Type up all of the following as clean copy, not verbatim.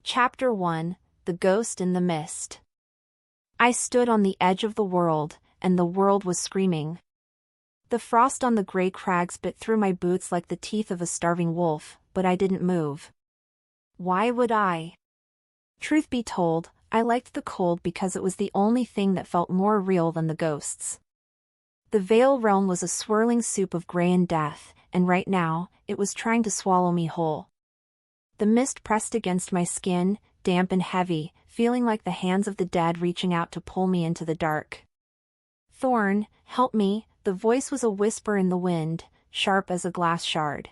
Chapter 1: The Ghost in the Mist. I stood on the edge of the world, and the world was screaming. The frost on the gray crags bit through my boots like the teeth of a starving wolf, but I didn't move. Why would I? Truth be told, I liked the cold because it was the only thing that felt more real than the ghosts. The Vale realm was a swirling soup of gray and death, and right now, it was trying to swallow me whole. The mist pressed against my skin, damp and heavy, feeling like the hands of the dead reaching out to pull me into the dark. "Thorne, help me," the voice was a whisper in the wind, sharp as a glass shard.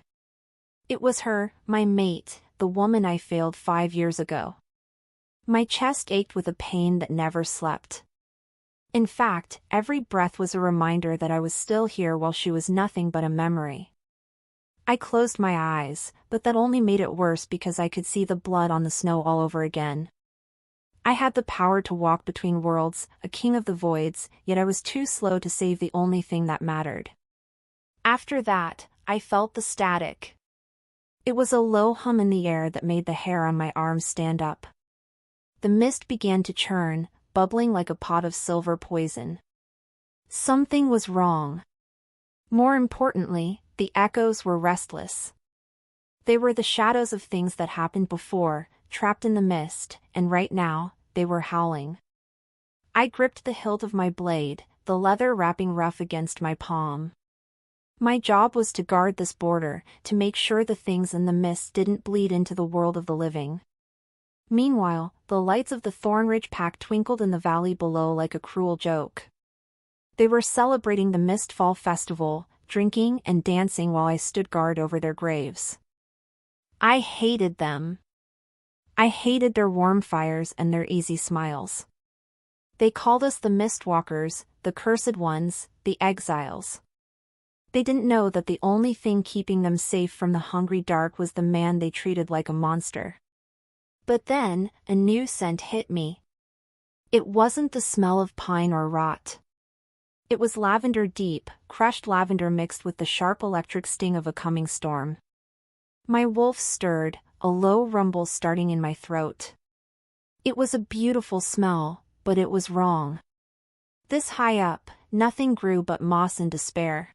It was her, my mate, the woman I failed 5 years ago. My chest ached with a pain that never slept. In fact, every breath was a reminder that I was still here while she was nothing but a memory. I closed my eyes, but that only made it worse because I could see the blood on the snow all over again. I had the power to walk between worlds, a king of the voids, yet I was too slow to save the only thing that mattered. After that, I felt the static. It was a low hum in the air that made the hair on my arms stand up. The mist began to churn, bubbling like a pot of silver poison. Something was wrong. More importantly, the echoes were restless. They were the shadows of things that happened before, trapped in the mist, and right now, they were howling. I gripped the hilt of my blade, the leather wrapping rough against my palm. My job was to guard this border, to make sure the things in the mist didn't bleed into the world of the living. Meanwhile, the lights of the Thornridge Pack twinkled in the valley below like a cruel joke. They were celebrating the Mistfall Festival, drinking and dancing while I stood guard over their graves. I hated them. I hated their warm fires and their easy smiles. They called us the Mistwalkers, the Cursed Ones, the Exiles. They didn't know that the only thing keeping them safe from the hungry dark was the man they treated like a monster. But then, a new scent hit me. It wasn't the smell of pine or rot. It was lavender deep, crushed lavender mixed with the sharp electric sting of a coming storm. My wolf stirred, a low rumble starting in my throat. It was a beautiful smell, but it was wrong. This high up, nothing grew but moss and despair.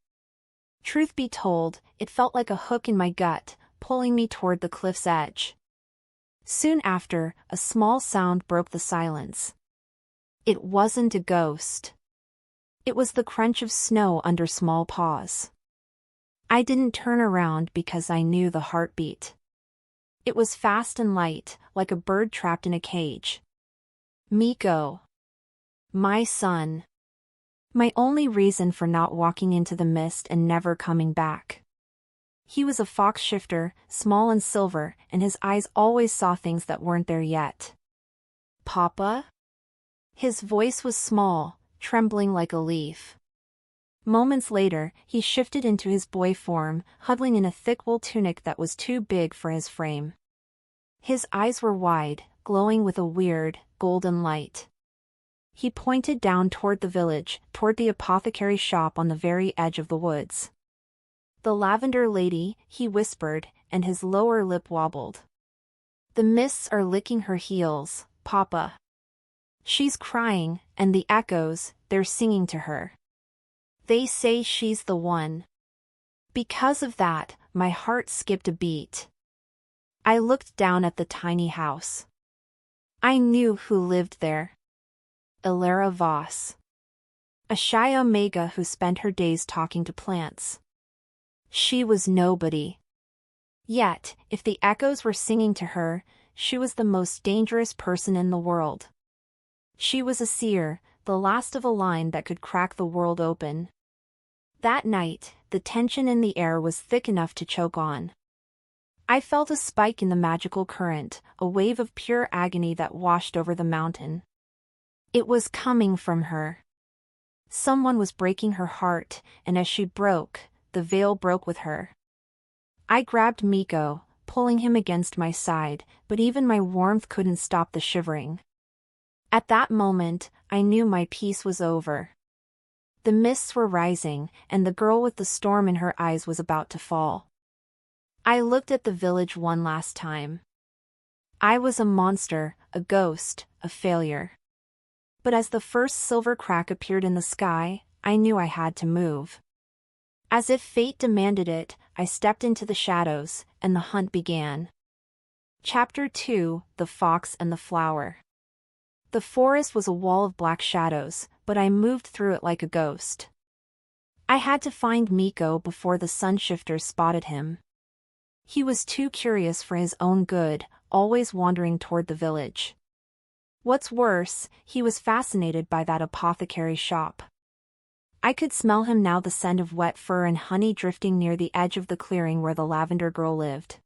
Truth be told, it felt like a hook in my gut, pulling me toward the cliff's edge. Soon after, a small sound broke the silence. It wasn't a ghost. It was the crunch of snow under small paws. I didn't turn around because I knew the heartbeat. It was fast and light, like a bird trapped in a cage. Miko. My son. My only reason for not walking into the mist and never coming back. He was a fox shifter, small and silver, and his eyes always saw things that weren't there yet. Papa? His voice was small, trembling like a leaf. Moments later, he shifted into his boy form, huddling in a thick wool tunic that was too big for his frame. His eyes were wide, glowing with a weird, golden light. He pointed down toward the village, toward the apothecary shop on the very edge of the woods. "The Lavender Lady," he whispered, and his lower lip wobbled. "The mists are licking her heels, Papa. She's crying, and the echoes, they're singing to her. They say she's the one." Because of that, my heart skipped a beat. I looked down at the tiny house. I knew who lived there. Elara Voss. A shy omega who spent her days talking to plants. She was nobody. Yet, if the echoes were singing to her, she was the most dangerous person in the world. She was a seer, the last of a line that could crack the world open. That night, the tension in the air was thick enough to choke on. I felt a spike in the magical current, a wave of pure agony that washed over the mountain. It was coming from her. Someone was breaking her heart, and as she broke, the veil broke with her. I grabbed Miko, pulling him against my side, but even my warmth couldn't stop the shivering. At that moment, I knew my peace was over. The mists were rising, and the girl with the storm in her eyes was about to fall. I looked at the village one last time. I was a monster, a ghost, a failure. But as the first silver crack appeared in the sky, I knew I had to move. As if fate demanded it, I stepped into the shadows, and the hunt began. Chapter 2: The Fox and the Flower. The forest was a wall of black shadows, but I moved through it like a ghost. I had to find Miko before the sunshifters spotted him. He was too curious for his own good, always wandering toward the village. What's worse, he was fascinated by that apothecary's shop. I could smell him now, the scent of wet fur and honey drifting near the edge of the clearing where the lavender girl lived.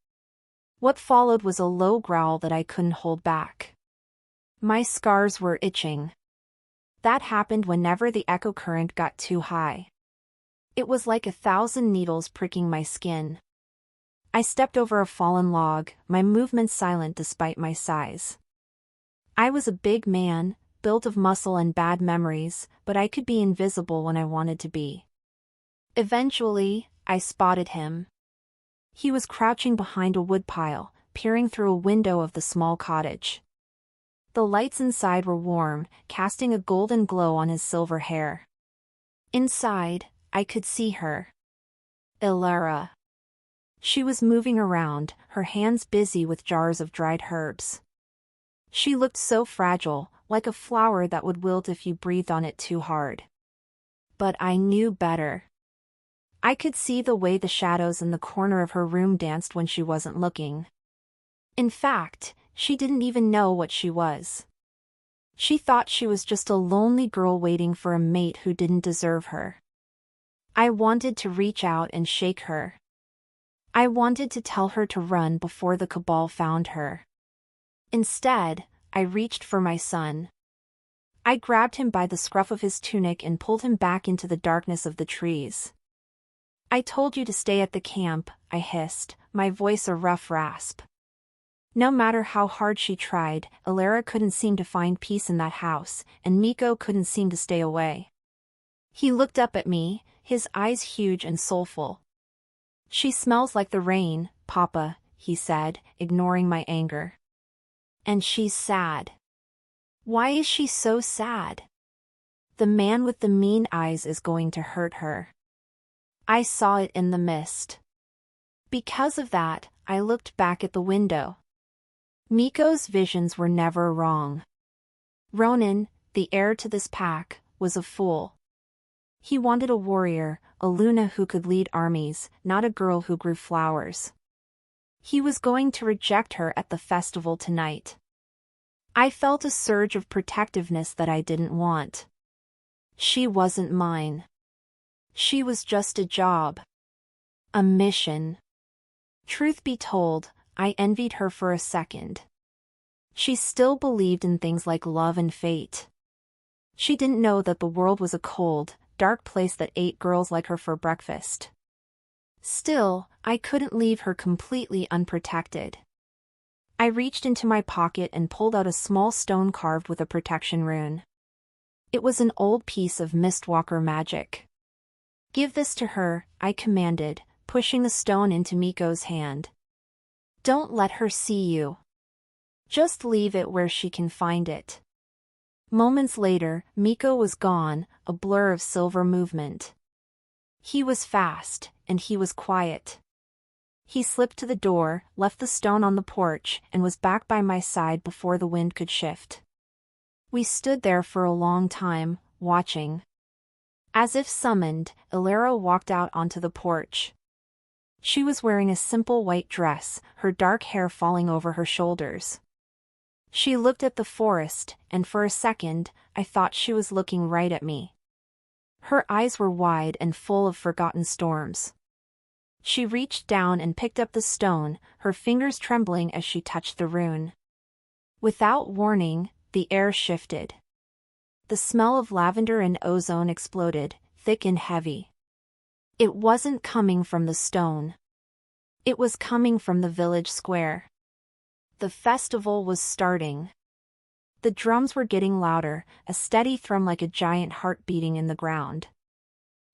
What followed was a low growl that I couldn't hold back. My scars were itching. That happened whenever the echo current got too high. It was like 1,000 needles pricking my skin. I stepped over a fallen log, my movements silent despite my size. I was a big man, built of muscle and bad memories, but I could be invisible when I wanted to be. Eventually, I spotted him. He was crouching behind a woodpile, peering through a window of the small cottage. The lights inside were warm, casting a golden glow on his silver hair. Inside, I could see her. Elara. She was moving around, her hands busy with jars of dried herbs. She looked so fragile, like a flower that would wilt if you breathed on it too hard. But I knew better. I could see the way the shadows in the corner of her room danced when she wasn't looking. In fact, she didn't even know what she was. She thought she was just a lonely girl waiting for a mate who didn't deserve her. I wanted to reach out and shake her. I wanted to tell her to run before the cabal found her. Instead, I reached for my son. I grabbed him by the scruff of his tunic and pulled him back into the darkness of the trees. I told you to stay at the camp, I hissed, my voice a rough rasp. No matter how hard she tried, Elara couldn't seem to find peace in that house, and Miko couldn't seem to stay away. He looked up at me, his eyes huge and soulful. She smells like the rain, Papa, he said, ignoring my anger. And she's sad. Why is she so sad? The man with the mean eyes is going to hurt her. I saw it in the mist. Because of that, I looked back at the window. Miko's visions were never wrong. Ronan, the heir to this pack, was a fool. He wanted a warrior, a Luna who could lead armies, not a girl who grew flowers. He was going to reject her at the festival tonight. I felt a surge of protectiveness that I didn't want. She wasn't mine. She was just a job. A mission. Truth be told, I envied her for a second. She still believed in things like love and fate. She didn't know that the world was a cold, dark place that ate girls like her for breakfast. Still, I couldn't leave her completely unprotected. I reached into my pocket and pulled out a small stone carved with a protection rune. It was an old piece of Mistwalker magic. Give this to her, I commanded, pushing the stone into Miko's hand. Don't let her see you. Just leave it where she can find it. Moments later, Miko was gone, a blur of silver movement. He was fast, and he was quiet. He slipped to the door, left the stone on the porch, and was back by my side before the wind could shift. We stood there for a long time, watching. As if summoned, Elara walked out onto the porch. She was wearing a simple white dress, her dark hair falling over her shoulders. She looked at the forest, and for a second, I thought she was looking right at me. Her eyes were wide and full of forgotten storms. She reached down and picked up the stone, her fingers trembling as she touched the rune. Without warning, the air shifted. The smell of lavender and ozone exploded, thick and heavy. It wasn't coming from the stone. It was coming from the village square. The festival was starting. The drums were getting louder, a steady thrum like a giant heart beating in the ground.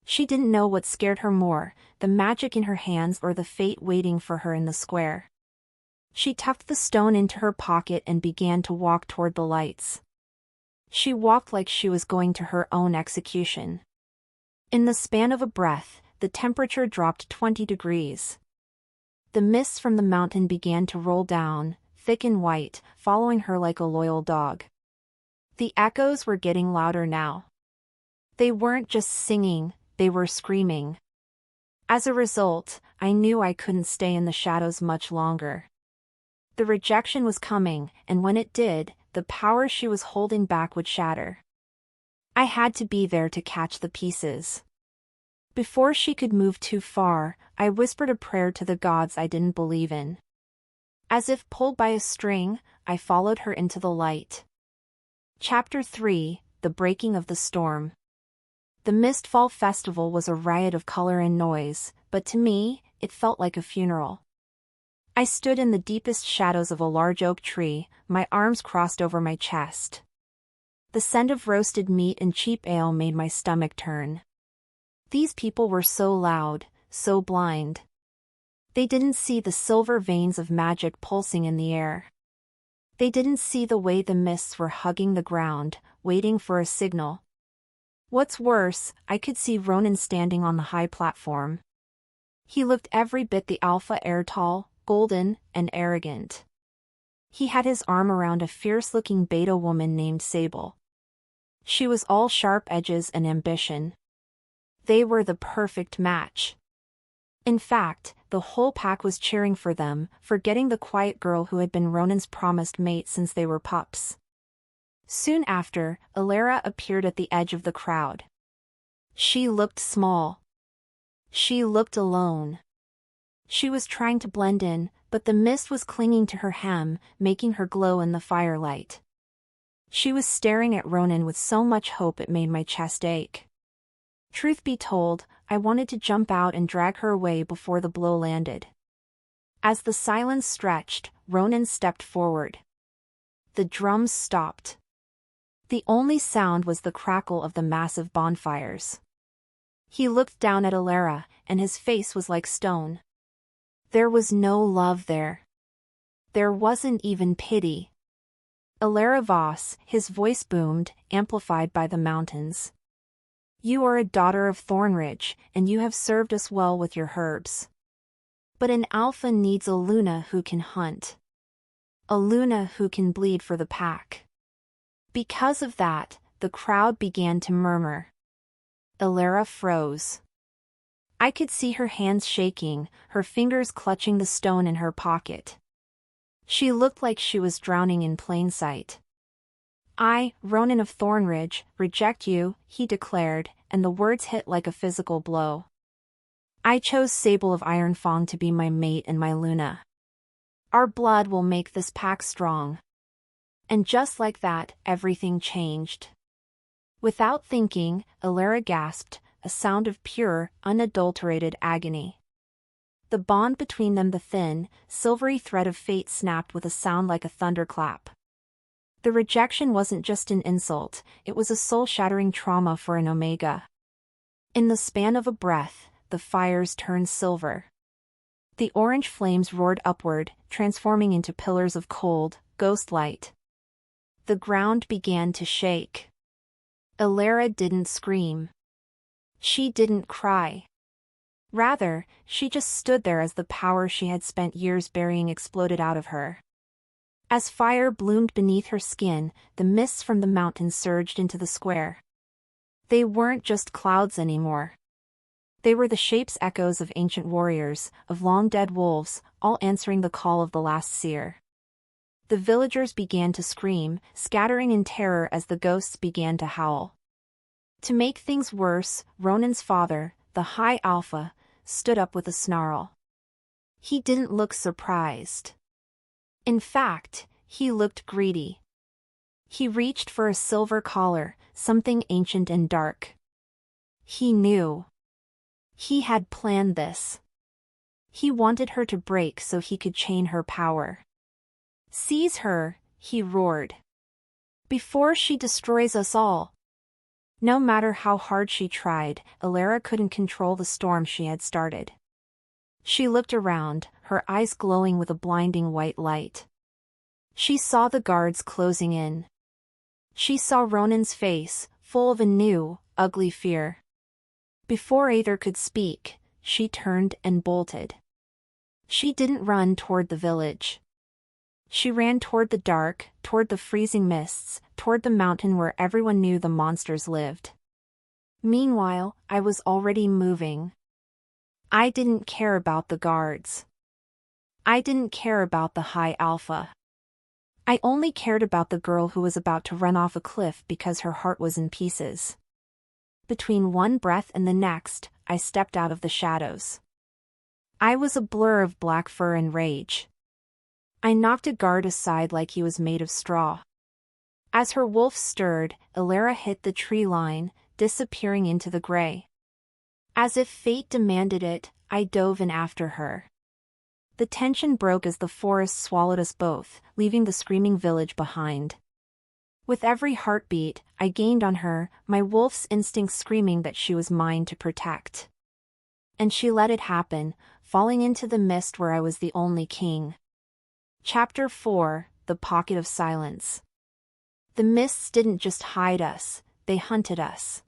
She didn't know what scared her more, the magic in her hands or the fate waiting for her in the square. She tucked the stone into her pocket and began to walk toward the lights. She walked like she was going to her own execution. In the span of a breath, the temperature dropped 20 degrees. The mists from the mountain began to roll down, thick and white, following her like a loyal dog. The echoes were getting louder now. They weren't just singing, they were screaming. As a result, I knew I couldn't stay in the shadows much longer. The rejection was coming, and when it did, the power she was holding back would shatter. I had to be there to catch the pieces. Before she could move too far, I whispered a prayer to the gods I didn't believe in. As if pulled by a string, I followed her into the light. Chapter 3: The Breaking of the Storm. The Mistfall Festival was a riot of color and noise, but to me, it felt like a funeral. I stood in the deepest shadows of a large oak tree, my arms crossed over my chest. The scent of roasted meat and cheap ale made my stomach turn. These people were so loud, so blind. They didn't see the silver veins of magic pulsing in the air. They didn't see the way the mists were hugging the ground, waiting for a signal. What's worse, I could see Ronan standing on the high platform. He looked every bit the alpha heir, tall, golden, and arrogant. He had his arm around a fierce-looking beta woman named Sable. She was all sharp edges and ambition. They were the perfect match. In fact, the whole pack was cheering for them, forgetting the quiet girl who had been Ronan's promised mate since they were pups. Soon after, Elara appeared at the edge of the crowd. She looked small. She looked alone. She was trying to blend in, but the mist was clinging to her hem, making her glow in the firelight. She was staring at Ronan with so much hope it made my chest ache. Truth be told, I wanted to jump out and drag her away before the blow landed. As the silence stretched, Ronan stepped forward. The drums stopped. The only sound was the crackle of the massive bonfires. He looked down at Elara, and his face was like stone. There was no love there. There wasn't even pity. Elara Voss, his voice boomed, amplified by the mountains. You are a daughter of Thornridge, and you have served us well with your herbs. But an alpha needs a Luna who can hunt. A Luna who can bleed for the pack. Because of that, the crowd began to murmur. Elara froze. I could see her hands shaking, her fingers clutching the stone in her pocket. She looked like she was drowning in plain sight. I, Ronan of Thornridge, reject you, he declared, and the words hit like a physical blow. I chose Sable of Ironfang to be my mate and my Luna. Our blood will make this pack strong. And just like that, everything changed. Without thinking, Elara gasped, a sound of pure, unadulterated agony. The bond between them, the thin, silvery thread of fate, snapped with a sound like a thunderclap. The rejection wasn't just an insult, it was a soul-shattering trauma for an Omega. In the span of a breath, the fires turned silver. The orange flames roared upward, transforming into pillars of cold, ghost light. The ground began to shake. Elara didn't scream. She didn't cry. Rather, she just stood there as the power she had spent years burying exploded out of her. As fire bloomed beneath her skin, the mists from the mountains surged into the square. They weren't just clouds anymore. They were the shapes, echoes of ancient warriors, of long-dead wolves, all answering the call of the last seer. The villagers began to scream, scattering in terror as the ghosts began to howl. To make things worse, Ronan's father, the High Alpha, stood up with a snarl. He didn't look surprised. In fact, he looked greedy. He reached for a silver collar, something ancient and dark. He knew. He had planned this. He wanted her to break so he could chain her power. Seize her, he roared. Before she destroys us all. No matter how hard she tried, Elara couldn't control the storm she had started. She looked around, her eyes glowing with a blinding white light. She saw the guards closing in. She saw Ronan's face, full of a new, ugly fear. Before either could speak, she turned and bolted. She didn't run toward the village. She ran toward the dark, toward the freezing mists, toward the mountain where everyone knew the monsters lived. Meanwhile, I was already moving. I didn't care about the guards. I didn't care about the high alpha. I only cared about the girl who was about to run off a cliff because her heart was in pieces. Between one breath and the next, I stepped out of the shadows. I was a blur of black fur and rage. I knocked a guard aside like he was made of straw. As her wolf stirred, Elara hit the tree line, disappearing into the gray. As if fate demanded it, I dove in after her. The tension broke as the forest swallowed us both, leaving the screaming village behind. With every heartbeat, I gained on her, my wolf's instinct screaming that she was mine to protect. And she let it happen, falling into the mist where I was the only king. Chapter 4: The Pocket of Silence. The mists didn't just hide us, they hunted us.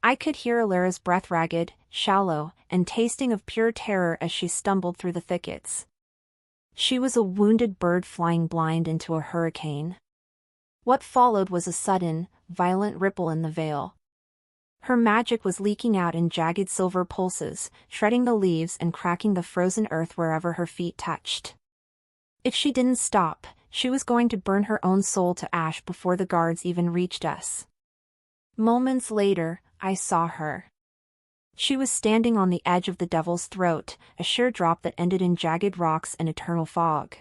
I could hear Elara's breath ragged, shallow, and tasting of pure terror as she stumbled through the thickets. She was a wounded bird flying blind into a hurricane. What followed was a sudden, violent ripple in the veil. Her magic was leaking out in jagged silver pulses, shredding the leaves and cracking the frozen earth wherever her feet touched. If she didn't stop, she was going to burn her own soul to ash before the guards even reached us. Moments later, I saw her. She was standing on the edge of the devil's throat, a sheer drop that ended in jagged rocks and eternal fog.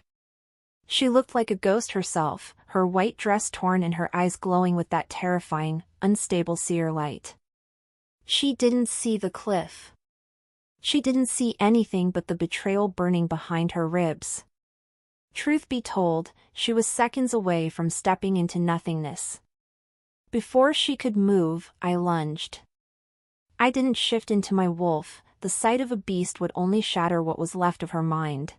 She looked like a ghost herself, her white dress torn and her eyes glowing with that terrifying, unstable seer light. She didn't see the cliff. She didn't see anything but the betrayal burning behind her ribs. Truth be told, she was seconds away from stepping into nothingness. Before she could move, I lunged. I didn't shift into my wolf, the sight of a beast would only shatter what was left of her mind.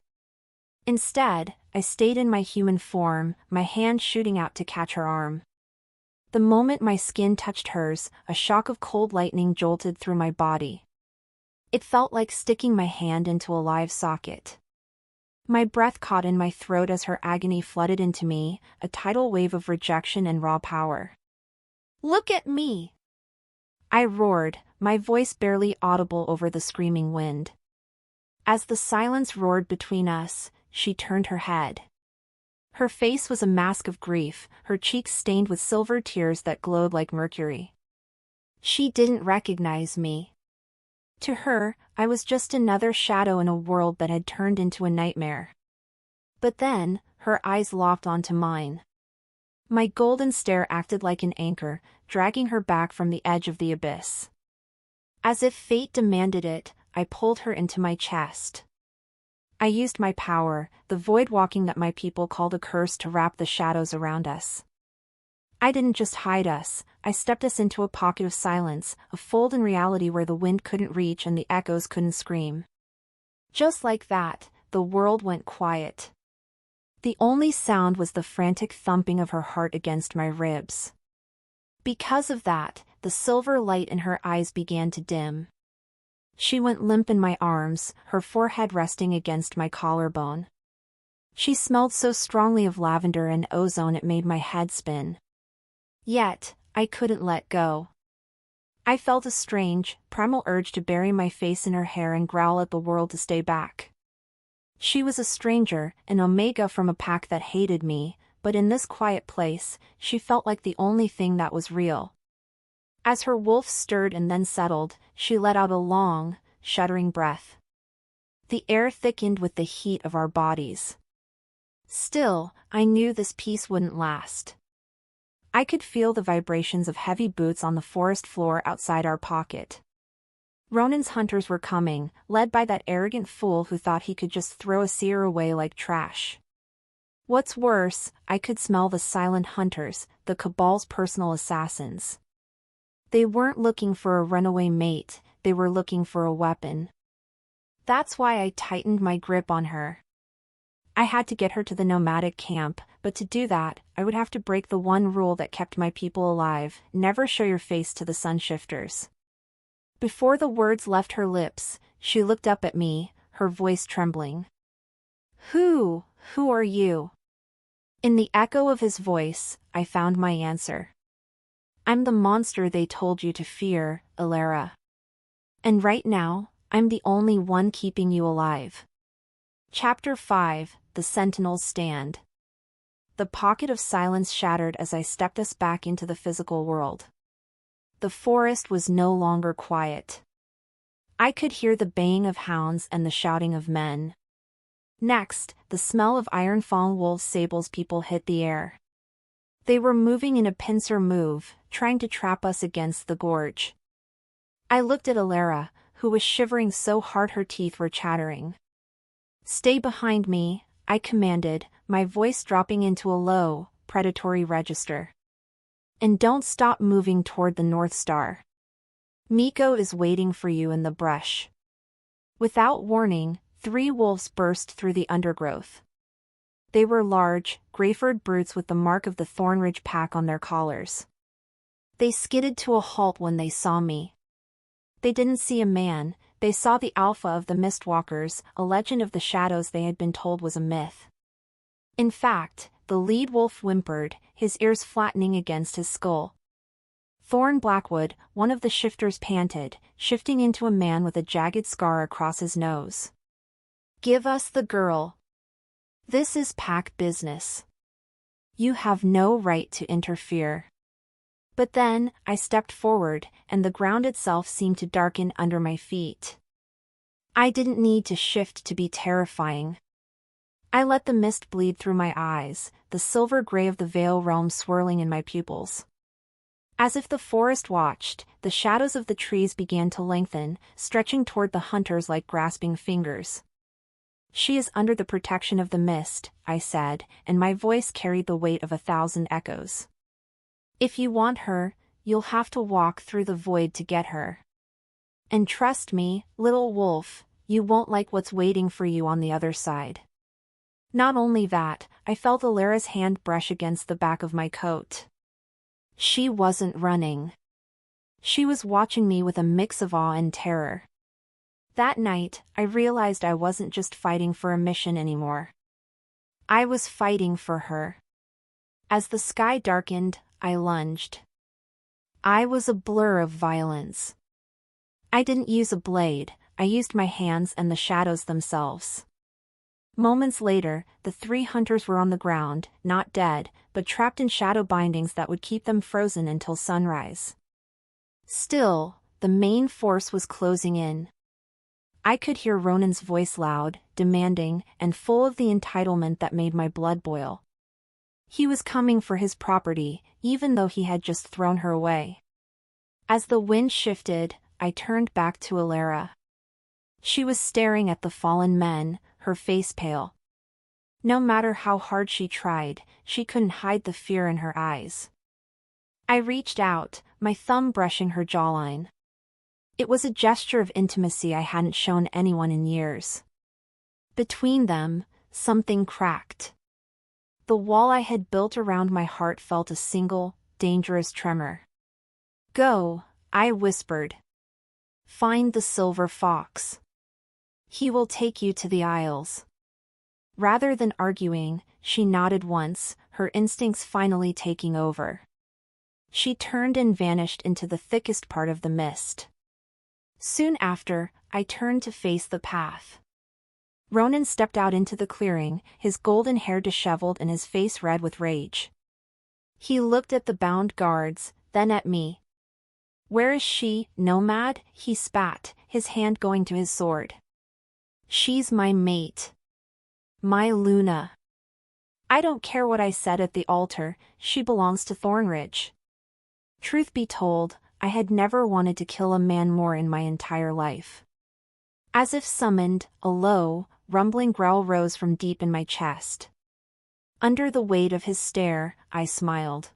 Instead, I stayed in my human form, my hand shooting out to catch her arm. The moment my skin touched hers, a shock of cold lightning jolted through my body. It felt like sticking my hand into a live socket. My breath caught in my throat as her agony flooded into me, a tidal wave of rejection and raw power. "Look at me!" I roared, my voice barely audible over the screaming wind. As the silence roared between us, she turned her head. Her face was a mask of grief, her cheeks stained with silver tears that glowed like mercury. She didn't recognize me. To her, I was just another shadow in a world that had turned into a nightmare. But then, her eyes locked onto mine. My golden stare acted like an anchor, dragging her back from the edge of the abyss. As if fate demanded it, I pulled her into my chest. I used my power, the void walking that my people called a curse, to wrap the shadows around us. I didn't just hide us, I stepped us into a pocket of silence, a fold in reality where the wind couldn't reach and the echoes couldn't scream. Just like that, the world went quiet. The only sound was the frantic thumping of her heart against my ribs. Because of that, the silver light in her eyes began to dim. She went limp in my arms, her forehead resting against my collarbone. She smelled so strongly of lavender and ozone it made my head spin. Yet, I couldn't let go. I felt a strange, primal urge to bury my face in her hair and growl at the world to stay back. She was a stranger, an omega from a pack that hated me, but in this quiet place, she felt like the only thing that was real. As her wolf stirred and then settled, she let out a long, shuddering breath. The air thickened with the heat of our bodies. Still, I knew this peace wouldn't last. I could feel the vibrations of heavy boots on the forest floor outside our pocket. Ronan's hunters were coming, led by that arrogant fool who thought he could just throw a seer away like trash. What's worse, I could smell the silent hunters, the Cabal's personal assassins. They weren't looking for a runaway mate, they were looking for a weapon. That's why I tightened my grip on her. I had to get her to the nomadic camp, but to do that, I would have to break the one rule that kept my people alive: never show your face to the sunshifters. Before the words left her lips, she looked up at me, her voice trembling. Who are you? In the echo of his voice, I found my answer. I'm the monster they told you to fear, Elara. And right now, I'm the only one keeping you alive. Chapter 5, The Sentinels Stand. The pocket of silence shattered as I stepped us back into the physical world. The forest was no longer quiet. I could hear the baying of hounds and the shouting of men. Next, the smell of iron-fang wolves' sables people hit the air. They were moving in a pincer move, trying to trap us against the gorge. I looked at Elara, who was shivering so hard her teeth were chattering. Stay behind me, I commanded, my voice dropping into a low, predatory register. And don't stop moving toward the North Star. Miko is waiting for you in the brush. Without warning, 3 wolves burst through the undergrowth. They were large, gray-furred brutes with the mark of the Thornridge pack on their collars. They skidded to a halt when they saw me. They didn't see a man, they saw the alpha of the Mistwalkers, a legend of the shadows they had been told was a myth. In fact, the lead wolf whimpered, his ears flattening against his skull. Thorne Blackwood, one of the shifters, panted, shifting into a man with a jagged scar across his nose. Give us the girl. This is pack business. You have no right to interfere. But then, I stepped forward, and the ground itself seemed to darken under my feet. I didn't need to shift to be terrifying. I let the mist bleed through my eyes, the silver gray of the Veil realm swirling in my pupils. As if the forest watched, the shadows of the trees began to lengthen, stretching toward the hunters like grasping fingers. She is under the protection of the mist, I said, and my voice carried the weight of 1,000 echoes. If you want her, you'll have to walk through the void to get her. And trust me, little wolf, you won't like what's waiting for you on the other side. Not only that, I felt Elara's hand brush against the back of my coat. She wasn't running. She was watching me with a mix of awe and terror. That night, I realized I wasn't just fighting for a mission anymore. I was fighting for her. As the sky darkened, I lunged. I was a blur of violence. I didn't use a blade, I used my hands and the shadows themselves. Moments later, the 3 hunters were on the ground, not dead, but trapped in shadow bindings that would keep them frozen until sunrise. Still, the main force was closing in. I could hear Ronan's voice loud, demanding, and full of the entitlement that made my blood boil. He was coming for his property, even though he had just thrown her away. As the wind shifted, I turned back to Elara. She was staring at the fallen men, her face pale. No matter how hard she tried, she couldn't hide the fear in her eyes. I reached out, my thumb brushing her jawline. It was a gesture of intimacy I hadn't shown anyone in years. Between them, something cracked. The wall I had built around my heart felt a single, dangerous tremor. Go, I whispered. Find the silver fox. He will take you to the Isles. Rather than arguing, she nodded once, her instincts finally taking over. She turned and vanished into the thickest part of the mist. Soon after, I turned to face the path. Ronan stepped out into the clearing, his golden hair disheveled and his face red with rage. He looked at the bound guards, then at me. Where is she, nomad? He spat, his hand going to his sword. She's my mate. My Luna. I don't care what I said at the altar, she belongs to Thornridge. Truth be told, I had never wanted to kill a man more in my entire life. As if summoned, a low, rumbling growl rose from deep in my chest. Under the weight of his stare, I smiled.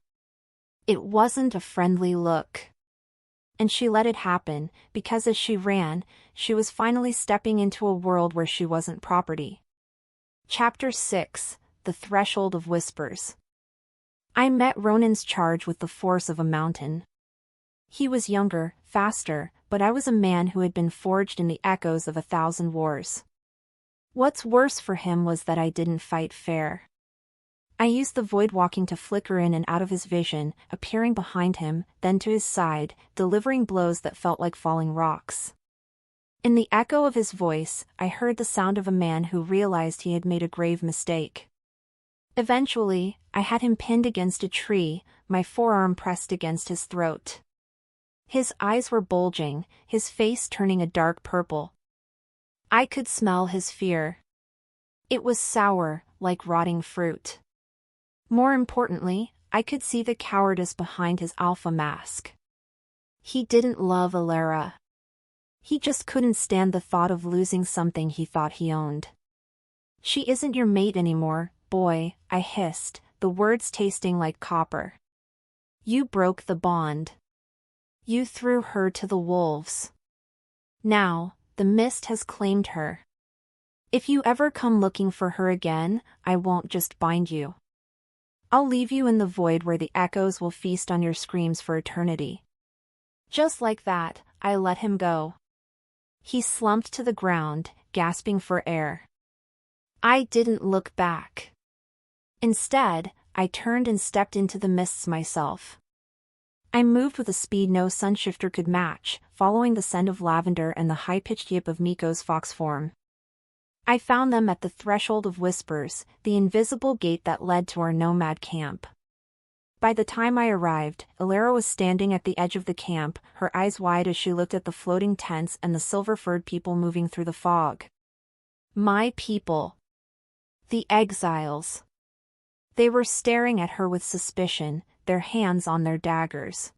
It wasn't a friendly look. And she let it happen, because as she ran, she was finally stepping into a world where she wasn't property. Chapter 6: The Threshold of Whispers. I met Ronan's charge with the force of a mountain. He was younger, faster, but I was a man who had been forged in the echoes of 1,000 wars. What's worse for him was that I didn't fight fair. I used the void walking to flicker in and out of his vision, appearing behind him, then to his side, delivering blows that felt like falling rocks. In the echo of his voice, I heard the sound of a man who realized he had made a grave mistake. Eventually, I had him pinned against a tree, my forearm pressed against his throat. His eyes were bulging, his face turning a dark purple. I could smell his fear. It was sour, like rotting fruit. More importantly, I could see the cowardice behind his alpha mask. He didn't love Elara. He just couldn't stand the thought of losing something he thought he owned. "She isn't your mate anymore, boy," I hissed, the words tasting like copper. "You broke the bond. You threw her to the wolves. Now, the mist has claimed her. If you ever come looking for her again, I won't just bind you. I'll leave you in the void where the echoes will feast on your screams for eternity." Just like that, I let him go. He slumped to the ground, gasping for air. I didn't look back. Instead, I turned and stepped into the mists myself. I moved with a speed no sunshifter could match, following the scent of lavender and the high-pitched yip of Miko's fox form. I found them at the Threshold of Whispers, the invisible gate that led to our nomad camp. By the time I arrived, Elara was standing at the edge of the camp, her eyes wide as she looked at the floating tents and the silver-furred people moving through the fog. My people. The exiles. They were staring at her with suspicion, their hands on their daggers.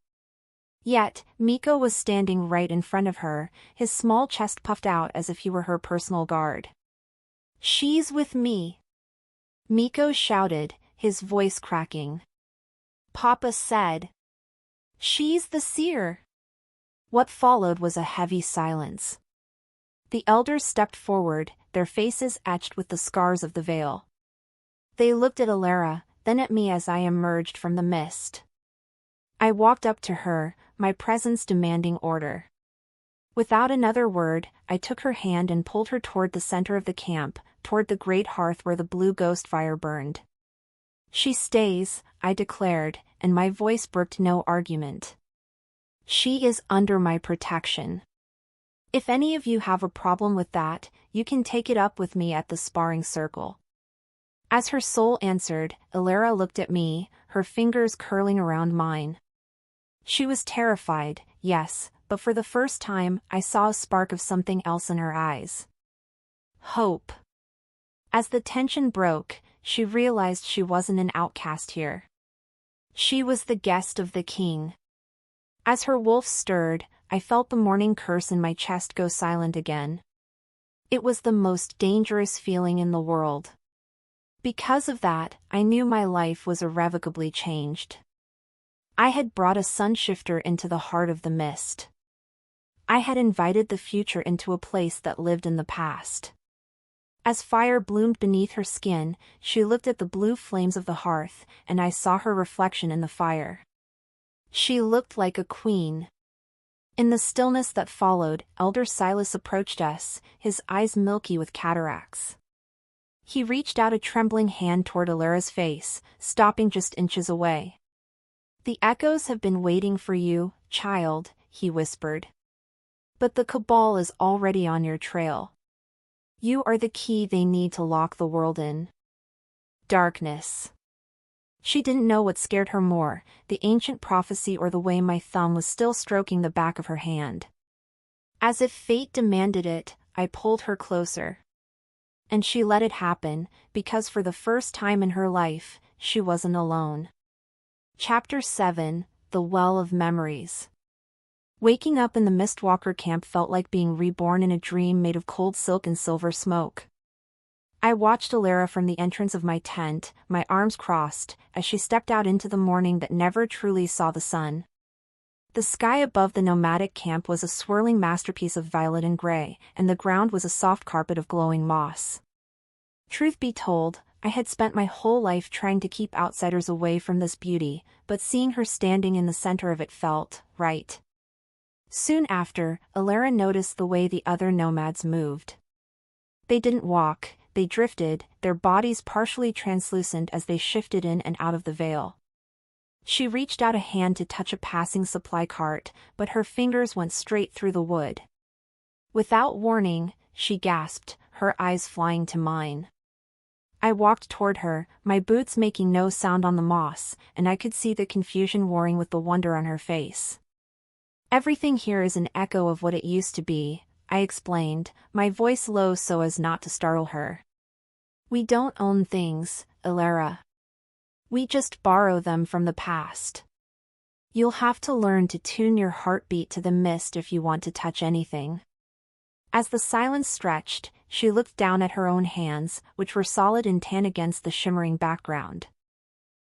Yet, Miko was standing right in front of her, his small chest puffed out as if he were her personal guard. "She's with me," Miko shouted, his voice cracking. "Papa said. She's the seer." What followed was a heavy silence. The elders stepped forward, their faces etched with the scars of the veil. They looked at Elara, then at me as I emerged from the mist. I walked up to her, my presence demanding order. Without another word, I took her hand and pulled her toward the center of the camp, toward the great hearth where the blue ghost fire burned. "She stays," I declared, and my voice brooked no argument. "She is under my protection. If any of you have a problem with that, you can take it up with me at the sparring circle." As her soul answered, Elara looked at me, her fingers curling around mine. She was terrified, yes, but for the first time I saw a spark of something else in her eyes. Hope. As the tension broke, she realized she wasn't an outcast here. She was the guest of the king. As her wolf stirred, I felt the morning curse in my chest go silent again. It was the most dangerous feeling in the world. Because of that, I knew my life was irrevocably changed. I had brought a sunshifter into the heart of the mist. I had invited the future into a place that lived in the past. As fire bloomed beneath her skin, she looked at the blue flames of the hearth, and I saw her reflection in the fire. She looked like a queen. In the stillness that followed, Elder Silas approached us, his eyes milky with cataracts. He reached out a trembling hand toward Elara's face, stopping just inches away. "The echoes have been waiting for you, child," he whispered. "But the Cabal is already on your trail. You are the key they need to lock the world in. Darkness." She didn't know what scared her more, the ancient prophecy or the way my thumb was still stroking the back of her hand. As if fate demanded it, I pulled her closer. And she let it happen, because for the first time in her life, she wasn't alone. Chapter 7: The Well of Memories. Waking up in the Mistwalker camp felt like being reborn in a dream made of cold silk and silver smoke. I watched Elara from the entrance of my tent, my arms crossed, as she stepped out into the morning that never truly saw the sun. The sky above the nomadic camp was a swirling masterpiece of violet and gray, and the ground was a soft carpet of glowing moss. Truth be told, I had spent my whole life trying to keep outsiders away from this beauty, but seeing her standing in the center of it felt right. Soon after, Elara noticed the way the other nomads moved. They didn't walk, they drifted, their bodies partially translucent as they shifted in and out of the veil. She reached out a hand to touch a passing supply cart, but her fingers went straight through the wood. Without warning, she gasped, her eyes flying to mine. I walked toward her, my boots making no sound on the moss, and I could see the confusion warring with the wonder on her face. "Everything here is an echo of what it used to be," I explained, my voice low so as not to startle her. "We don't own things, Elara. We just borrow them from the past. You'll have to learn to tune your heartbeat to the mist if you want to touch anything." As the silence stretched, she looked down at her own hands, which were solid and tan against the shimmering background.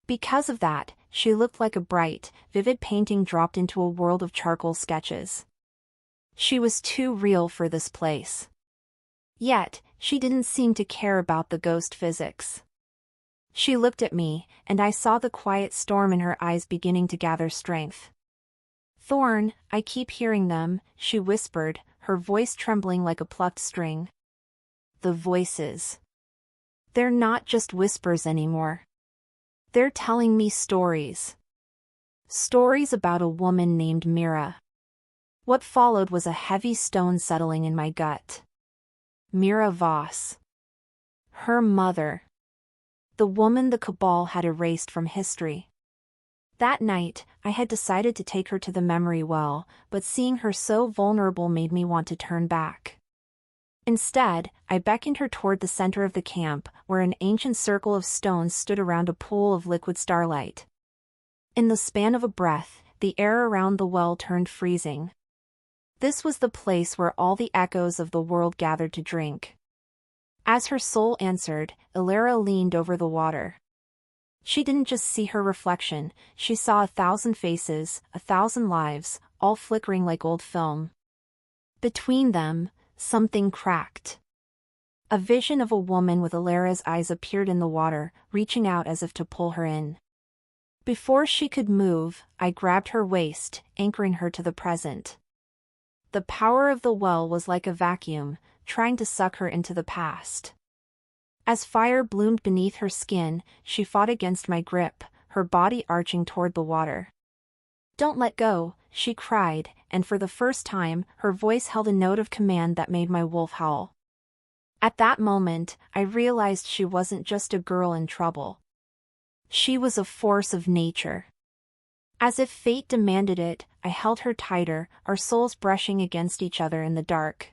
Because of that, she looked like a bright, vivid painting dropped into a world of charcoal sketches. She was too real for this place. Yet, she didn't seem to care about the ghost physics. She looked at me, and I saw the quiet storm in her eyes beginning to gather strength. "Thorne, I keep hearing them," she whispered, her voice trembling like a plucked string. "The voices. They're not just whispers anymore. They're telling me stories. Stories about a woman named Mira." What followed was a heavy stone settling in my gut. Elara Voss. Her mother. The woman the Cabal had erased from history. That night, I had decided to take her to the memory well, but seeing her so vulnerable made me want to turn back. Instead, I beckoned her toward the center of the camp, where an ancient circle of stones stood around a pool of liquid starlight. In the span of a breath, the air around the well turned freezing. This was the place where all the echoes of the world gathered to drink. As her soul answered, Elara leaned over the water. She didn't just see her reflection, she saw 1,000 faces, 1,000 lives, all flickering like old film. Between them, something cracked. A vision of a woman with Elara's eyes appeared in the water, reaching out as if to pull her in. Before she could move, I grabbed her waist, anchoring her to the present. The power of the well was like a vacuum, trying to suck her into the past. As fire bloomed beneath her skin, she fought against my grip, her body arching toward the water. "Don't let go," she cried, and for the first time, her voice held a note of command that made my wolf howl. At that moment, I realized she wasn't just a girl in trouble. She was a force of nature. As if fate demanded it, I held her tighter, our souls brushing against each other in the dark.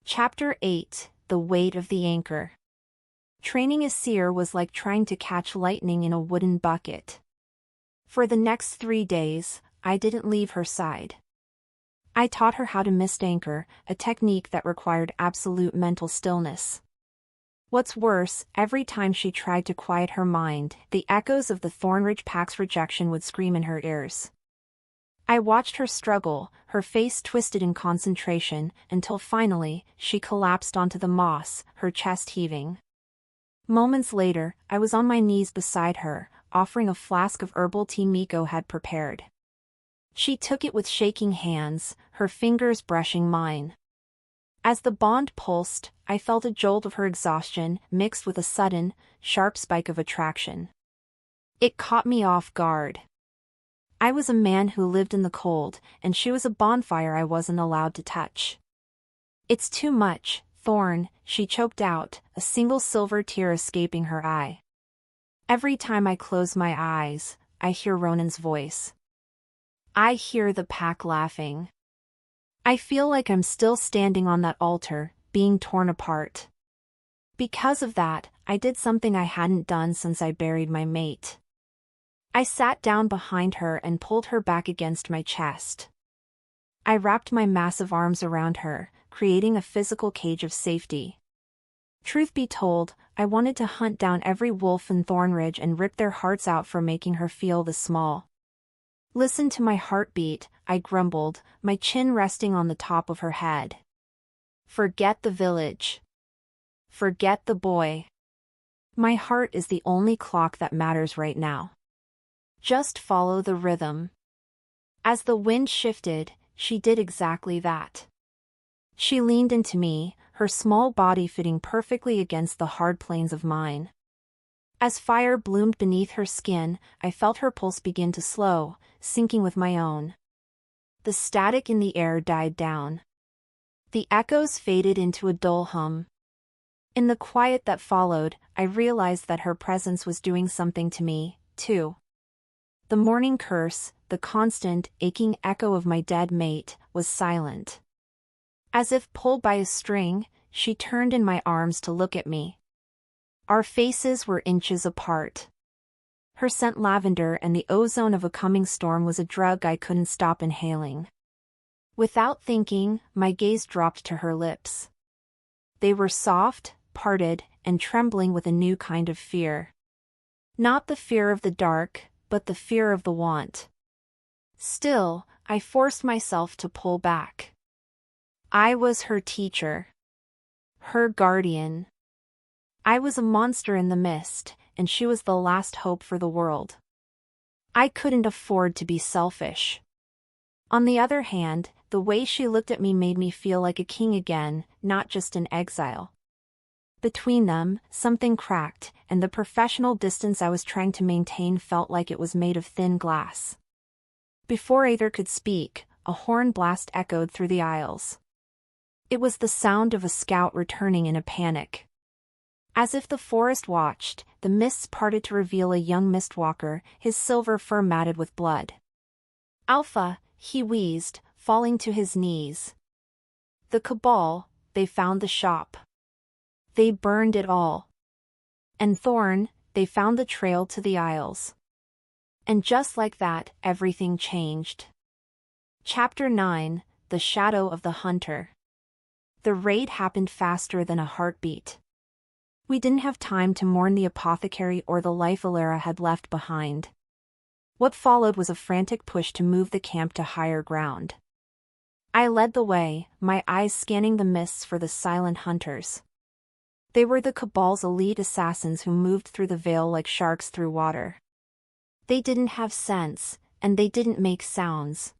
Chapter 8: The Weight of the Anchor. Training a seer was like trying to catch lightning in a wooden bucket. For the next 3 days, I didn't leave her side. I taught her how to mist anchor, a technique that required absolute mental stillness. What's worse, every time she tried to quiet her mind, the echoes of the Thornridge Pack's rejection would scream in her ears. I watched her struggle, her face twisted in concentration, until finally, she collapsed onto the moss, her chest heaving. Moments later, I was on my knees beside her, offering a flask of herbal tea Miko had prepared. She took it with shaking hands, her fingers brushing mine. As the bond pulsed, I felt a jolt of her exhaustion, mixed with a sudden, sharp spike of attraction. It caught me off guard. I was a man who lived in the cold, and she was a bonfire I wasn't allowed to touch. "It's too much, Thorne," she choked out, a single silver tear escaping her eye. Every time I close my eyes, I hear Ronan's voice. I hear the pack laughing. I feel like I'm still standing on that altar, being torn apart. Because of that, I did something I hadn't done since I buried my mate. I sat down behind her and pulled her back against my chest. I wrapped my massive arms around her, creating a physical cage of safety. Truth be told, I wanted to hunt down every wolf in Thornridge and rip their hearts out for making her feel this small. "Listen to my heartbeat," I grumbled, my chin resting on the top of her head. Forget the village. Forget the boy. My heart is the only clock that matters right now. Just follow the rhythm. As the wind shifted, she did exactly that. She leaned into me, her small body fitting perfectly against the hard planes of mine. As fire bloomed beneath her skin, I felt her pulse begin to slow, syncing with my own. The static in the air died down. The echoes faded into a dull hum. In the quiet that followed, I realized that her presence was doing something to me, too. The morning curse, the constant, aching echo of my dead mate, was silent. As if pulled by a string, she turned in my arms to look at me. Our faces were inches apart. Her scent lavender and the ozone of a coming storm was a drug I couldn't stop inhaling. Without thinking, my gaze dropped to her lips. They were soft, parted, and trembling with a new kind of fear. Not the fear of the dark, but the fear of the want. Still, I forced myself to pull back. I was her teacher. Her guardian. I was a monster in the mist, and she was the last hope for the world. I couldn't afford to be selfish. On the other hand, the way she looked at me made me feel like a king again, not just an exile. Between them, something cracked, and the professional distance I was trying to maintain felt like it was made of thin glass. Before either could speak, a horn blast echoed through the aisles. It was the sound of a scout returning in a panic. As if the forest watched, the mists parted to reveal a young mistwalker, his silver fur matted with blood. "Alpha," he wheezed, falling to his knees. "The Cabal, they found the shop. They burned it all. And Thorne, they found the trail to the Isles." And just like that, everything changed. Chapter 9, The Shadow of the Hunter. The raid happened faster than a heartbeat. We didn't have time to mourn the apothecary or the life Elara had left behind. What followed was a frantic push to move the camp to higher ground. I led the way, my eyes scanning the mists for the silent hunters. They were the Cabal's elite assassins who moved through the veil like sharks through water. They didn't have sense, and they didn't make sounds.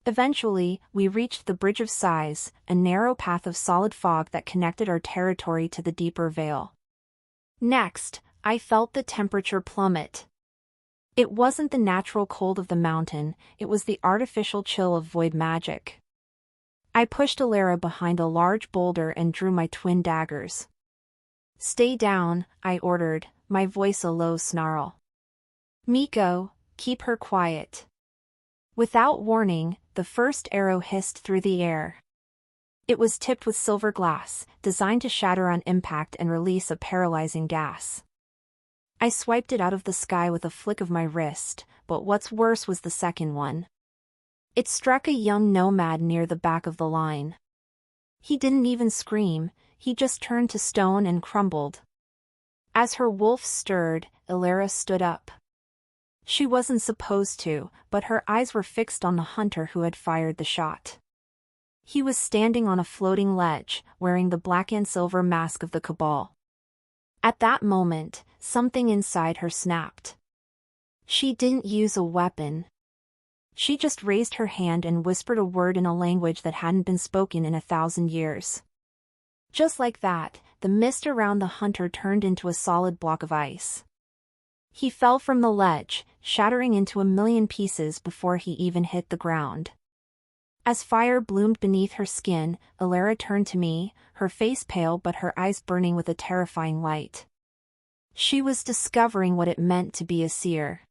Eventually, we reached the Bridge of Sighs, a narrow path of solid fog that connected our territory to the deeper veil. Next, I felt the temperature plummet. It wasn't the natural cold of the mountain, it was the artificial chill of void magic. I pushed Elara behind a large boulder and drew my twin daggers. "Stay down," I ordered, my voice a low snarl. "Miko, keep her quiet." Without warning, the first arrow hissed through the air. It was tipped with silver glass, designed to shatter on impact and release a paralyzing gas. I swiped it out of the sky with a flick of my wrist, but what's worse was the second one. It struck a young nomad near the back of the line. He didn't even scream, he just turned to stone and crumbled. As her wolf stirred, Elara stood up. She wasn't supposed to, but her eyes were fixed on the hunter who had fired the shot. He was standing on a floating ledge, wearing the black and silver mask of the Cabal. At that moment, something inside her snapped. She didn't use a weapon. She just raised her hand and whispered a word in a language that hadn't been spoken in 1,000 years. Just like that, the mist around the hunter turned into a solid block of ice. He fell from the ledge, shattering into a million pieces before he even hit the ground. As fire bloomed beneath her skin, Elara turned to me, her face pale but her eyes burning with a terrifying light. She was discovering what it meant to be a seer.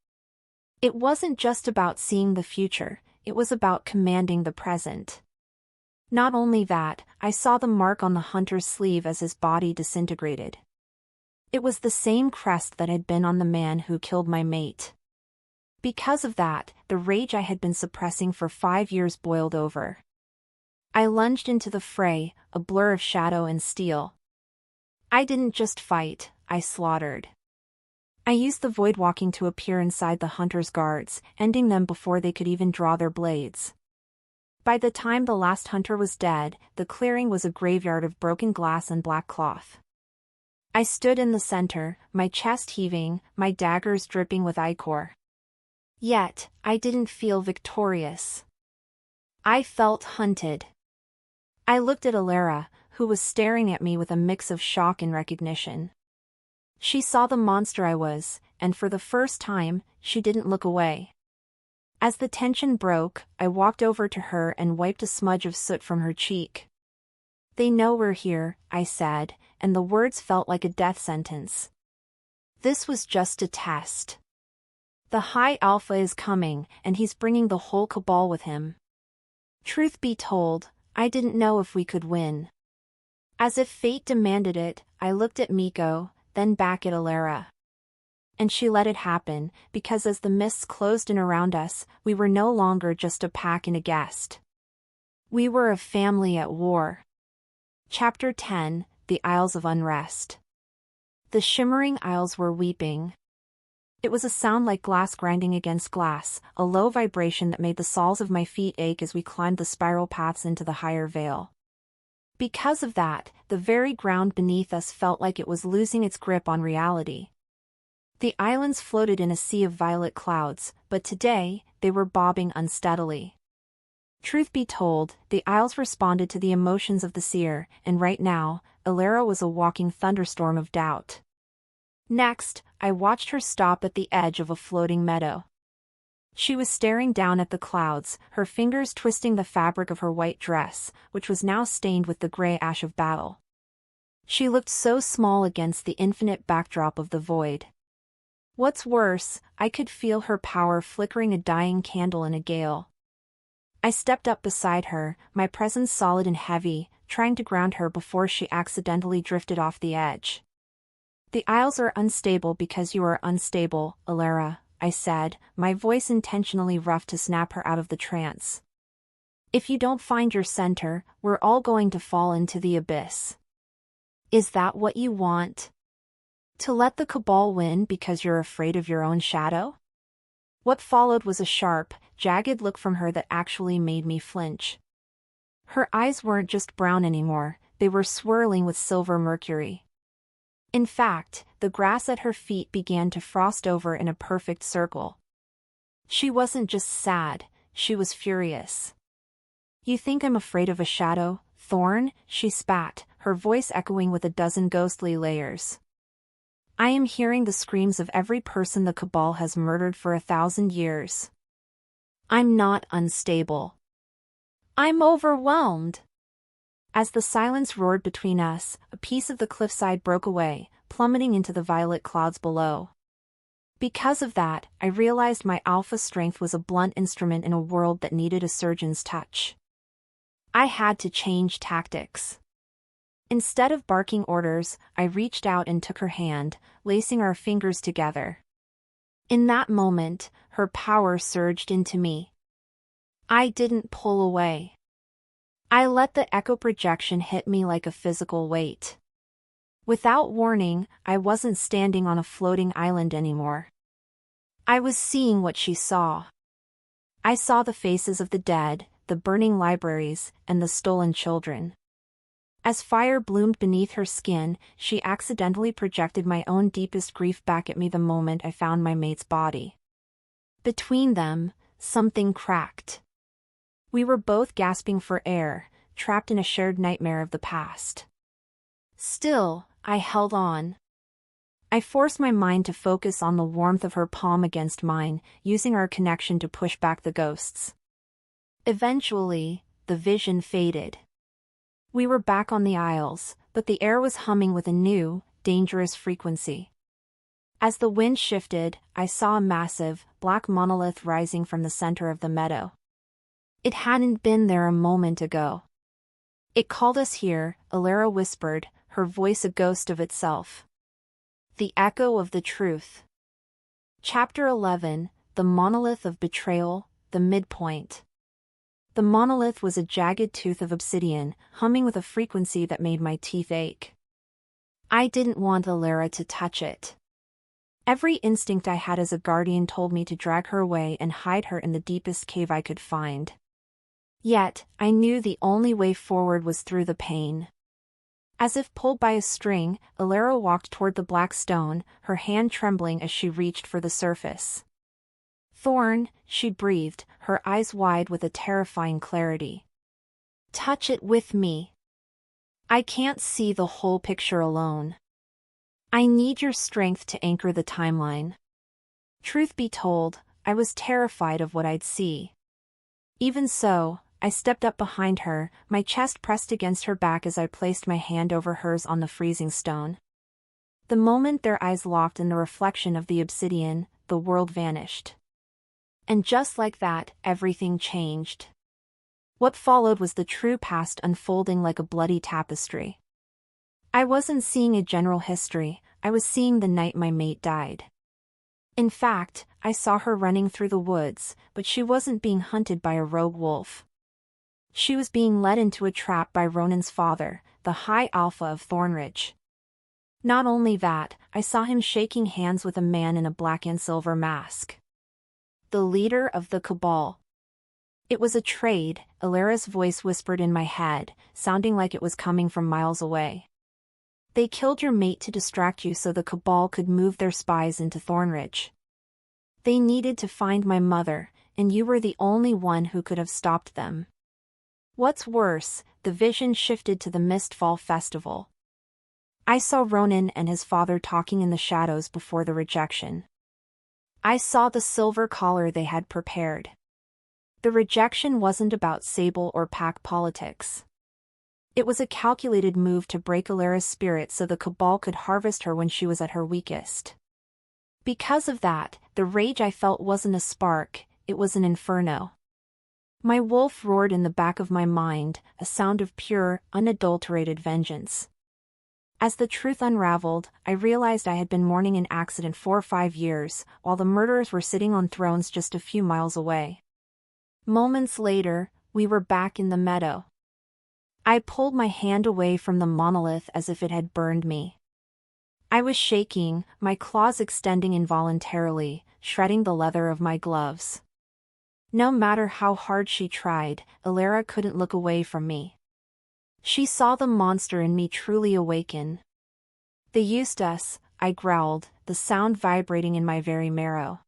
It wasn't just about seeing the future, it was about commanding the present. Not only that, I saw the mark on the hunter's sleeve as his body disintegrated. It was the same crest that had been on the man who killed my mate. Because of that, the rage I had been suppressing for 5 years boiled over. I lunged into the fray, a blur of shadow and steel. I didn't just fight, I slaughtered. I used the void walking to appear inside the hunter's guards, ending them before they could even draw their blades. By the time the last hunter was dead, the clearing was a graveyard of broken glass and black cloth. I stood in the center, my chest heaving, my daggers dripping with ichor. Yet, I didn't feel victorious. I felt hunted. I looked at Elara, who was staring at me with a mix of shock and recognition. She saw the monster I was, and for the first time, she didn't look away. As the tension broke, I walked over to her and wiped a smudge of soot from her cheek. "They know we're here," I said, and the words felt like a death sentence. This was just a test. The High Alpha is coming, and he's bringing the whole cabal with him. Truth be told, I didn't know if we could win. As if fate demanded it, I looked at Miko, then back at Elara. And she let it happen, because as the mists closed in around us, we were no longer just a pack and a guest. We were a family at war. Chapter 10, The Isles of Unrest. The shimmering isles were weeping. It was a sound like glass grinding against glass, a low vibration that made the soles of my feet ache as we climbed the spiral paths into the higher veil. Because of that, the very ground beneath us felt like it was losing its grip on reality. The islands floated in a sea of violet clouds, but today, they were bobbing unsteadily. Truth be told, the isles responded to the emotions of the seer, and right now, Elara was a walking thunderstorm of doubt. Next, I watched her stop at the edge of a floating meadow. She was staring down at the clouds, her fingers twisting the fabric of her white dress, which was now stained with the gray ash of battle. She looked so small against the infinite backdrop of the void. What's worse, I could feel her power flickering a dying candle in a gale. I stepped up beside her, my presence solid and heavy, trying to ground her before she accidentally drifted off the edge. "The Isles are unstable because you are unstable, Elara," I said, my voice intentionally rough to snap her out of the trance. "If you don't find your center, we're all going to fall into the abyss. Is that what you want? To let the Cabal win because you're afraid of your own shadow?" What followed was a sharp, jagged look from her that actually made me flinch. Her eyes weren't just brown anymore, they were swirling with silver mercury. In fact, the grass at her feet began to frost over in a perfect circle. She wasn't just sad, she was furious. "You think I'm afraid of a shadow, Thorne?" she spat, her voice echoing with a dozen ghostly layers. "I am hearing the screams of every person the Cabal has murdered for 1,000 years. I'm not unstable. I'm overwhelmed." As the silence roared between us, a piece of the cliffside broke away, plummeting into the violet clouds below. Because of that, I realized my alpha strength was a blunt instrument in a world that needed a surgeon's touch. I had to change tactics. Instead of barking orders, I reached out and took her hand, lacing our fingers together. In that moment, her power surged into me. I didn't pull away. I let the echo projection hit me like a physical weight. Without warning, I wasn't standing on a floating island anymore. I was seeing what she saw. I saw the faces of the dead, the burning libraries, and the stolen children. As fire bloomed beneath her skin, she accidentally projected my own deepest grief back at me the moment I found my mate's body. Between them, something cracked. We were both gasping for air, trapped in a shared nightmare of the past. Still, I held on. I forced my mind to focus on the warmth of her palm against mine, using our connection to push back the ghosts. Eventually, the vision faded. We were back on the Isles, but the air was humming with a new, dangerous frequency. As the wind shifted, I saw a massive, black monolith rising from the center of the meadow. It hadn't been there a moment ago. "It called us here," Elara whispered, her voice a ghost of itself. The echo of the truth. Chapter 11, The Monolith of Betrayal, the Midpoint. The monolith was a jagged tooth of obsidian, humming with a frequency that made my teeth ache. I didn't want Elara to touch it. Every instinct I had as a guardian told me to drag her away and hide her in the deepest cave I could find. Yet, I knew the only way forward was through the pain. As if pulled by a string, Elara walked toward the black stone, her hand trembling as she reached for the surface. "Thorne," she breathed, her eyes wide with a terrifying clarity. "Touch it with me. I can't see the whole picture alone. I need your strength to anchor the timeline." Truth be told, I was terrified of what I'd see. Even so, I stepped up behind her, my chest pressed against her back as I placed my hand over hers on the freezing stone. The moment their eyes locked in the reflection of the obsidian, the world vanished. And just like that, everything changed. What followed was the true past unfolding like a bloody tapestry. I wasn't seeing a general history, I was seeing the night my mate died. In fact, I saw her running through the woods, but she wasn't being hunted by a rogue wolf. She was being led into a trap by Ronan's father, the High Alpha of Thornridge. Not only that, I saw him shaking hands with a man in a black and silver mask. The leader of the Cabal. It was a trade, Elara's voice whispered in my head, sounding like it was coming from miles away. "They killed your mate to distract you so the Cabal could move their spies into Thornridge. They needed to find my mother, and you were the only one who could have stopped them." What's worse, the vision shifted to the Mistfall Festival. I saw Ronan and his father talking in the shadows before the rejection. I saw the silver collar they had prepared. The rejection wasn't about Sable or pack politics. It was a calculated move to break Elara's spirit so the Cabal could harvest her when she was at her weakest. Because of that, the rage I felt wasn't a spark, it was an inferno. My wolf roared in the back of my mind, a sound of pure, unadulterated vengeance. As the truth unraveled, I realized I had been mourning an accident 4 or 5 years, while the murderers were sitting on thrones just a few miles away. Moments later, we were back in the meadow. I pulled my hand away from the monolith as if it had burned me. I was shaking, my claws extending involuntarily, shredding the leather of my gloves. No matter how hard she tried, Elara couldn't look away from me. She saw the monster in me truly awaken. "They used us," I growled, the sound vibrating in my very marrow.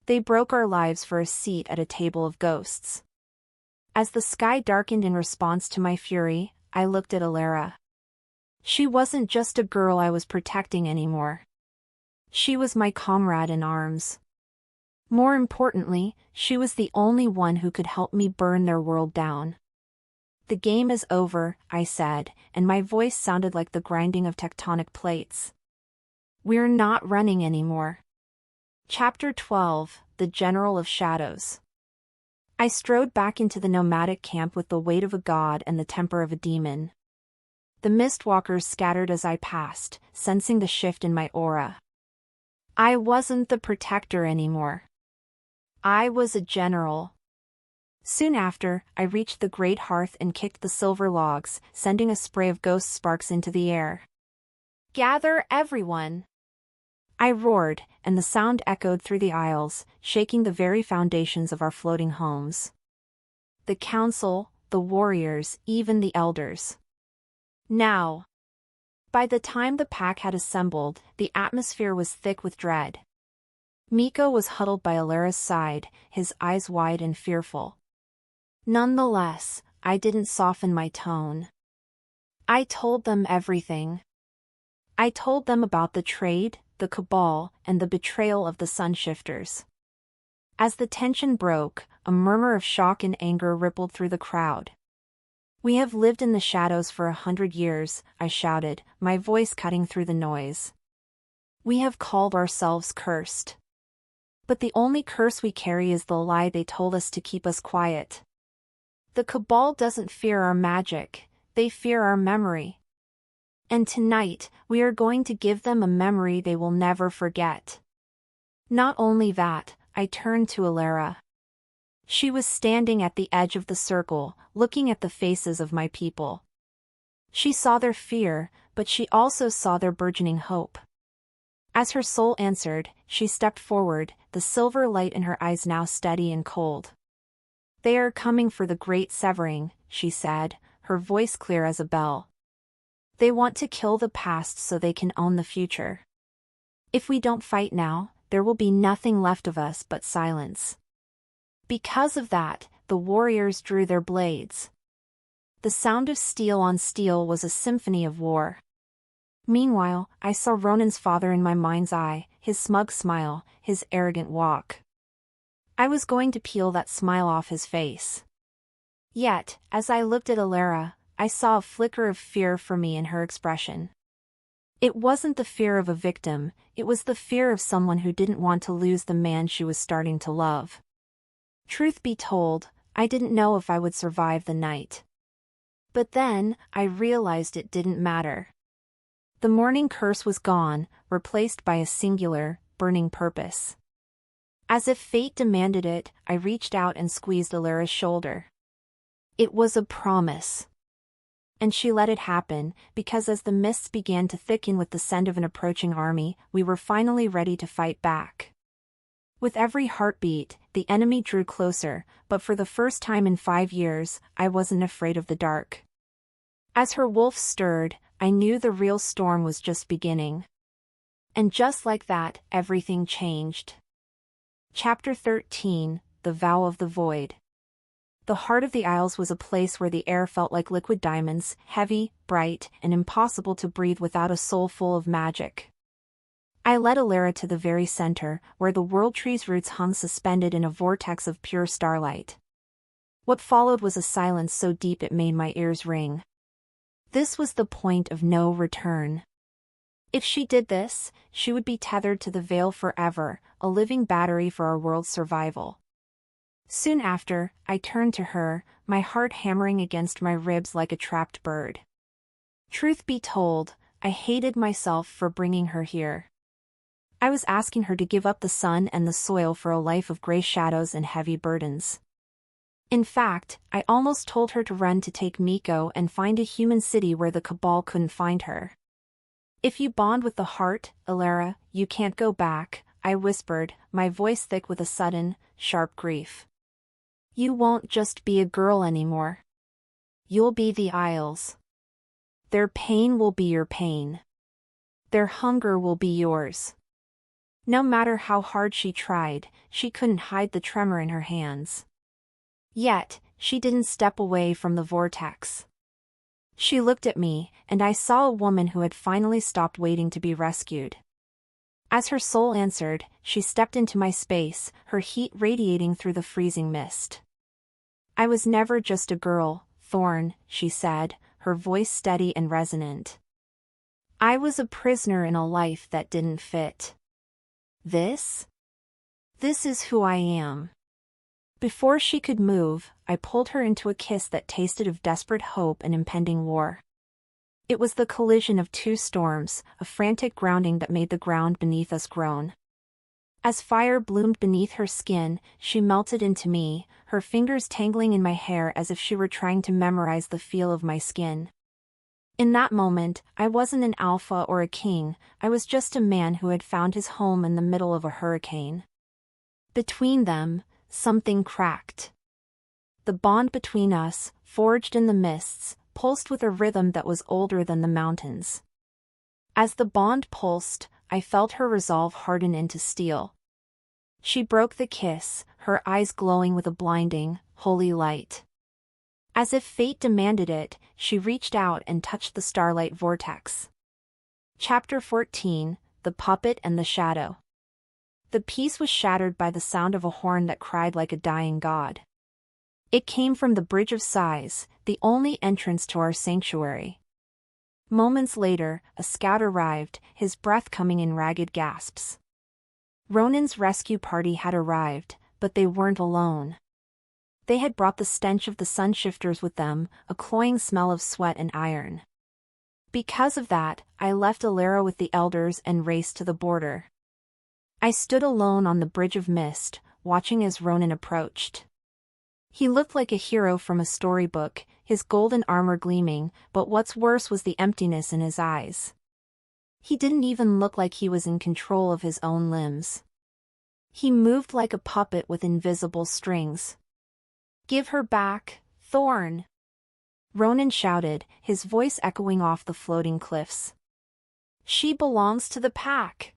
"They broke our lives for a seat at a table of ghosts." As the sky darkened in response to my fury, I looked at Elara. She wasn't just a girl I was protecting anymore. She was my comrade in arms. More importantly, she was the only one who could help me burn their world down. "The game is over," I said, and my voice sounded like the grinding of tectonic plates. "We're not running anymore." Chapter 12, The General of Shadows. I strode back into the nomadic camp with the weight of a god and the temper of a demon. The mistwalkers scattered as I passed, sensing the shift in my aura. I wasn't the protector anymore. I was a general. Soon after, I reached the great hearth and kicked the silver logs, sending a spray of ghost sparks into the air. "Gather, everyone!" I roared, and the sound echoed through the aisles, shaking the very foundations of our floating homes. The council, the warriors, even the elders. Now. By the time the pack had assembled, the atmosphere was thick with dread. Miko was huddled by Elara's side, his eyes wide and fearful. Nonetheless, I didn't soften my tone. I told them everything. I told them about the trade, the Cabal, and the betrayal of the Sunshifters. As the tension broke, a murmur of shock and anger rippled through the crowd. "We have lived in the shadows for 100 years, I shouted, my voice cutting through the noise. "We have called ourselves cursed. But the only curse we carry is the lie they told us to keep us quiet. The Cabal doesn't fear our magic, they fear our memory. And tonight, we are going to give them a memory they will never forget." Not only that, I turned to Elara. She was standing at the edge of the circle, looking at the faces of my people. She saw their fear, but she also saw their burgeoning hope. As her soul answered, she stepped forward, the silver light in her eyes now steady and cold. "They are coming for the great severing," she said, her voice clear as a bell. "They want to kill the past so they can own the future. If we don't fight now, there will be nothing left of us but silence." Because of that, the warriors drew their blades. The sound of steel on steel was a symphony of war. Meanwhile, I saw Ronan's father in my mind's eye, his smug smile, his arrogant walk. I was going to peel that smile off his face. Yet, as I looked at Elara, I saw a flicker of fear for me in her expression. It wasn't the fear of a victim, it was the fear of someone who didn't want to lose the man she was starting to love. Truth be told, I didn't know if I would survive the night. But then, I realized it didn't matter. The morning curse was gone, replaced by a singular, burning purpose. As if fate demanded it, I reached out and squeezed Elara's shoulder. It was a promise. And she let it happen, because as the mists began to thicken with the scent of an approaching army, we were finally ready to fight back. With every heartbeat, the enemy drew closer, but for the first time in 5 years, I wasn't afraid of the dark. As her wolf stirred, I knew the real storm was just beginning. And just like that, everything changed. Chapter 13, The Vow of the Void. The heart of the Isles was a place where the air felt like liquid diamonds, heavy, bright, and impossible to breathe without a soul full of magic. I led Elara to the very center, where the world tree's roots hung suspended in a vortex of pure starlight. What followed was a silence so deep it made my ears ring. This was the point of no return. If she did this, she would be tethered to the veil forever, a living battery for our world's survival. Soon after, I turned to her, my heart hammering against my ribs like a trapped bird. Truth be told, I hated myself for bringing her here. I was asking her to give up the sun and the soil for a life of gray shadows and heavy burdens. In fact, I almost told her to run to take Miko and find a human city where the Cabal couldn't find her. "If you bond with the heart, Elara, you can't go back," I whispered, my voice thick with a sudden, sharp grief. "You won't just be a girl anymore. You'll be the Isles. Their pain will be your pain. Their hunger will be yours." No matter how hard she tried, she couldn't hide the tremor in her hands. Yet, she didn't step away from the vortex. She looked at me, and I saw a woman who had finally stopped waiting to be rescued. As her soul answered, she stepped into my space, her heat radiating through the freezing mist. "I was never just a girl, Thorne," she said, her voice steady and resonant. "I was a prisoner in a life that didn't fit. This is who I am." Before she could move, I pulled her into a kiss that tasted of desperate hope and impending war. It was the collision of two storms, a frantic grounding that made the ground beneath us groan. As fire bloomed beneath her skin, she melted into me, her fingers tangling in my hair as if she were trying to memorize the feel of my skin. In that moment, I wasn't an alpha or a king, I was just a man who had found his home in the middle of a hurricane. Between them, something cracked. The bond between us, forged in the mists, pulsed with a rhythm that was older than the mountains. As the bond pulsed, I felt her resolve harden into steel. She broke the kiss, her eyes glowing with a blinding, holy light. As if fate demanded it, she reached out and touched the starlight vortex. Chapter 14, The Puppet and the Shadow. The peace was shattered by the sound of a horn that cried like a dying god. It came from the Bridge of Sighs, the only entrance to our sanctuary. Moments later, a scout arrived, his breath coming in ragged gasps. Ronan's rescue party had arrived, but they weren't alone. They had brought the stench of the sun shifters with them, a cloying smell of sweat and iron. Because of that, I left Elara with the elders and raced to the border. I stood alone on the bridge of mist, watching as Ronan approached. He looked like a hero from a storybook, his golden armor gleaming, but what's worse was the emptiness in his eyes. He didn't even look like he was in control of his own limbs. He moved like a puppet with invisible strings. "Give her back, Thorne!" Ronan shouted, his voice echoing off the floating cliffs. "She belongs to the pack.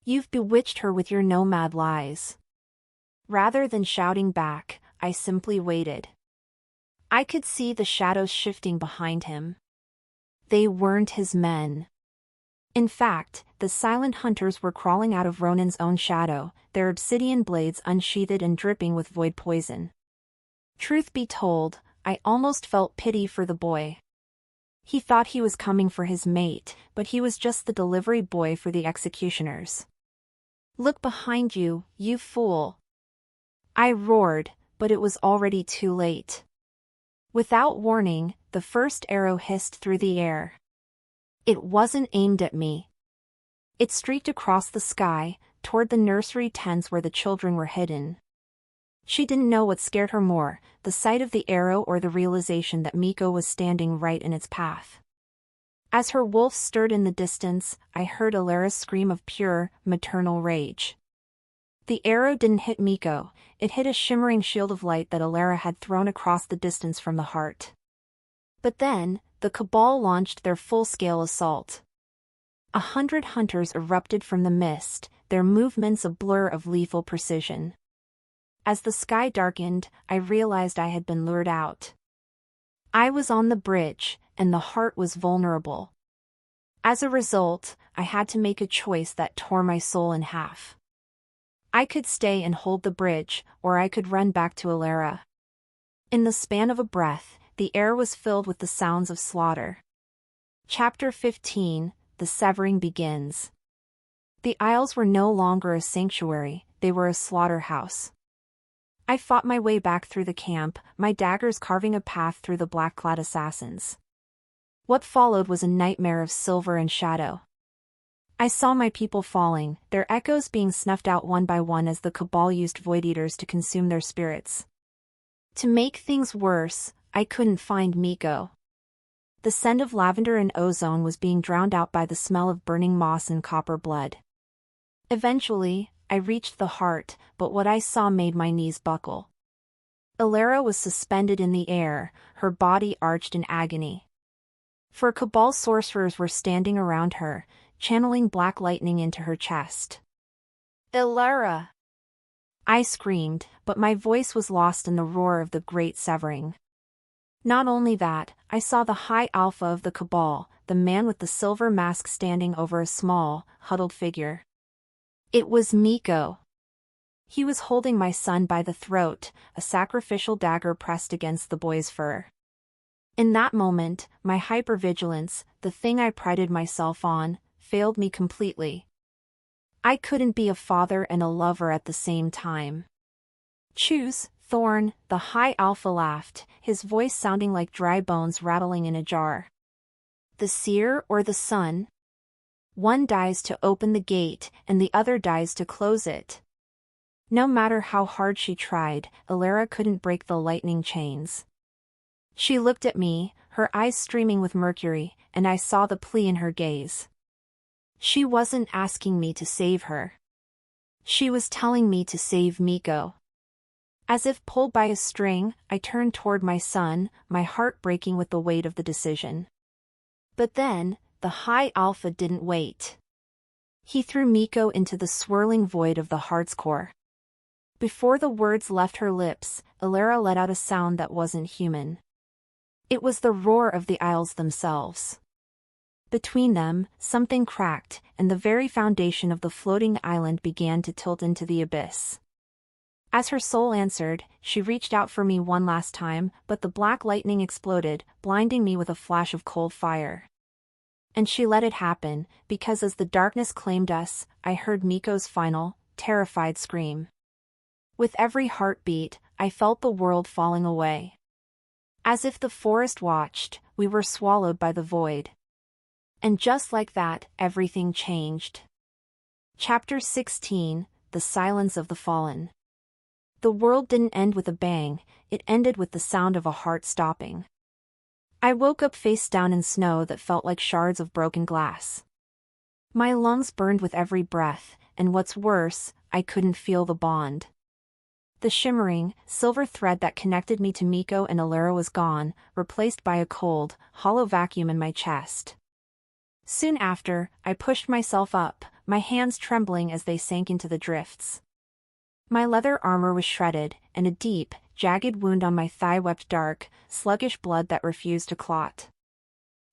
You've bewitched her with your nomad lies." Rather than shouting back, I simply waited. I could see the shadows shifting behind him. They weren't his men. In fact, the silent hunters were crawling out of Ronan's own shadow, their obsidian blades unsheathed and dripping with void poison. Truth be told, I almost felt pity for the boy. He thought he was coming for his mate, but he was just the delivery boy for the executioners. "Look behind you, you fool!" I roared, but it was already too late. Without warning, the first arrow hissed through the air. It wasn't aimed at me. It streaked across the sky, toward the nursery tents where the children were hidden. She didn't know what scared her more, the sight of the arrow or the realization that Miko was standing right in its path. As her wolf stirred in the distance, I heard Elara's scream of pure, maternal rage. The arrow didn't hit Miko, it hit a shimmering shield of light that Elara had thrown across the distance from the heart. But then, the Cabal launched their full-scale assault. 100 hunters erupted from the mist, their movements a blur of lethal precision. As the sky darkened, I realized I had been lured out. I was on the bridge, and the heart was vulnerable. As a result, I had to make a choice that tore my soul in half. I could stay and hold the bridge, or I could run back to Elara. In the span of a breath, the air was filled with the sounds of slaughter. Chapter 15, The Severing begins. The Isles were no longer a sanctuary, they were a slaughterhouse. I fought my way back through the camp, my daggers carving a path through the black-clad assassins. What followed was a nightmare of silver and shadow. I saw my people falling, their echoes being snuffed out one by one as the Cabal used Void Eaters to consume their spirits. To make things worse, I couldn't find Miko. The scent of lavender and ozone was being drowned out by the smell of burning moss and copper blood. Eventually, I reached the heart, but what I saw made my knees buckle. Elara was suspended in the air, her body arched in agony. 4 Cabal sorcerers were standing around her, channeling black lightning into her chest. "Elara!" I screamed, but my voice was lost in the roar of the great severing. Not only that, I saw the High Alpha of the Cabal, the man with the silver mask standing over a small, huddled figure. It was Miko. He was holding my son by the throat, a sacrificial dagger pressed against the boy's fur. In that moment, my hypervigilance, the thing I prided myself on, failed me completely. I couldn't be a father and a lover at the same time. "Choose, Thorne," the High Alpha laughed, his voice sounding like dry bones rattling in a jar. "The seer or the sun? One dies to open the gate, and the other dies to close it." No matter how hard she tried, Elara couldn't break the lightning chains. She looked at me, her eyes streaming with mercury, and I saw the plea in her gaze. She wasn't asking me to save her. She was telling me to save Miko. As if pulled by a string, I turned toward my son, my heart breaking with the weight of the decision. But then, the High Alpha didn't wait. He threw Miko into the swirling void of the heart's core. Before the words left her lips, Elara let out a sound that wasn't human. It was the roar of the Isles themselves. Between them, something cracked, and the very foundation of the floating island began to tilt into the abyss. As her soul answered, she reached out for me one last time, but the black lightning exploded, blinding me with a flash of cold fire. And she let it happen, because as the darkness claimed us, I heard Miko's final, terrified scream. With every heartbeat, I felt the world falling away. As if the forest watched, we were swallowed by the void. And just like that, everything changed. Chapter 16, The Silence of the Fallen. The world didn't end with a bang, it ended with the sound of a heart stopping. I woke up face down in snow that felt like shards of broken glass. My lungs burned with every breath, and what's worse, I couldn't feel the bond. The shimmering, silver thread that connected me to Miko and Elara was gone, replaced by a cold, hollow vacuum in my chest. Soon after, I pushed myself up, my hands trembling as they sank into the drifts. My leather armor was shredded, and a deep, jagged wound on my thigh wept dark, sluggish blood that refused to clot.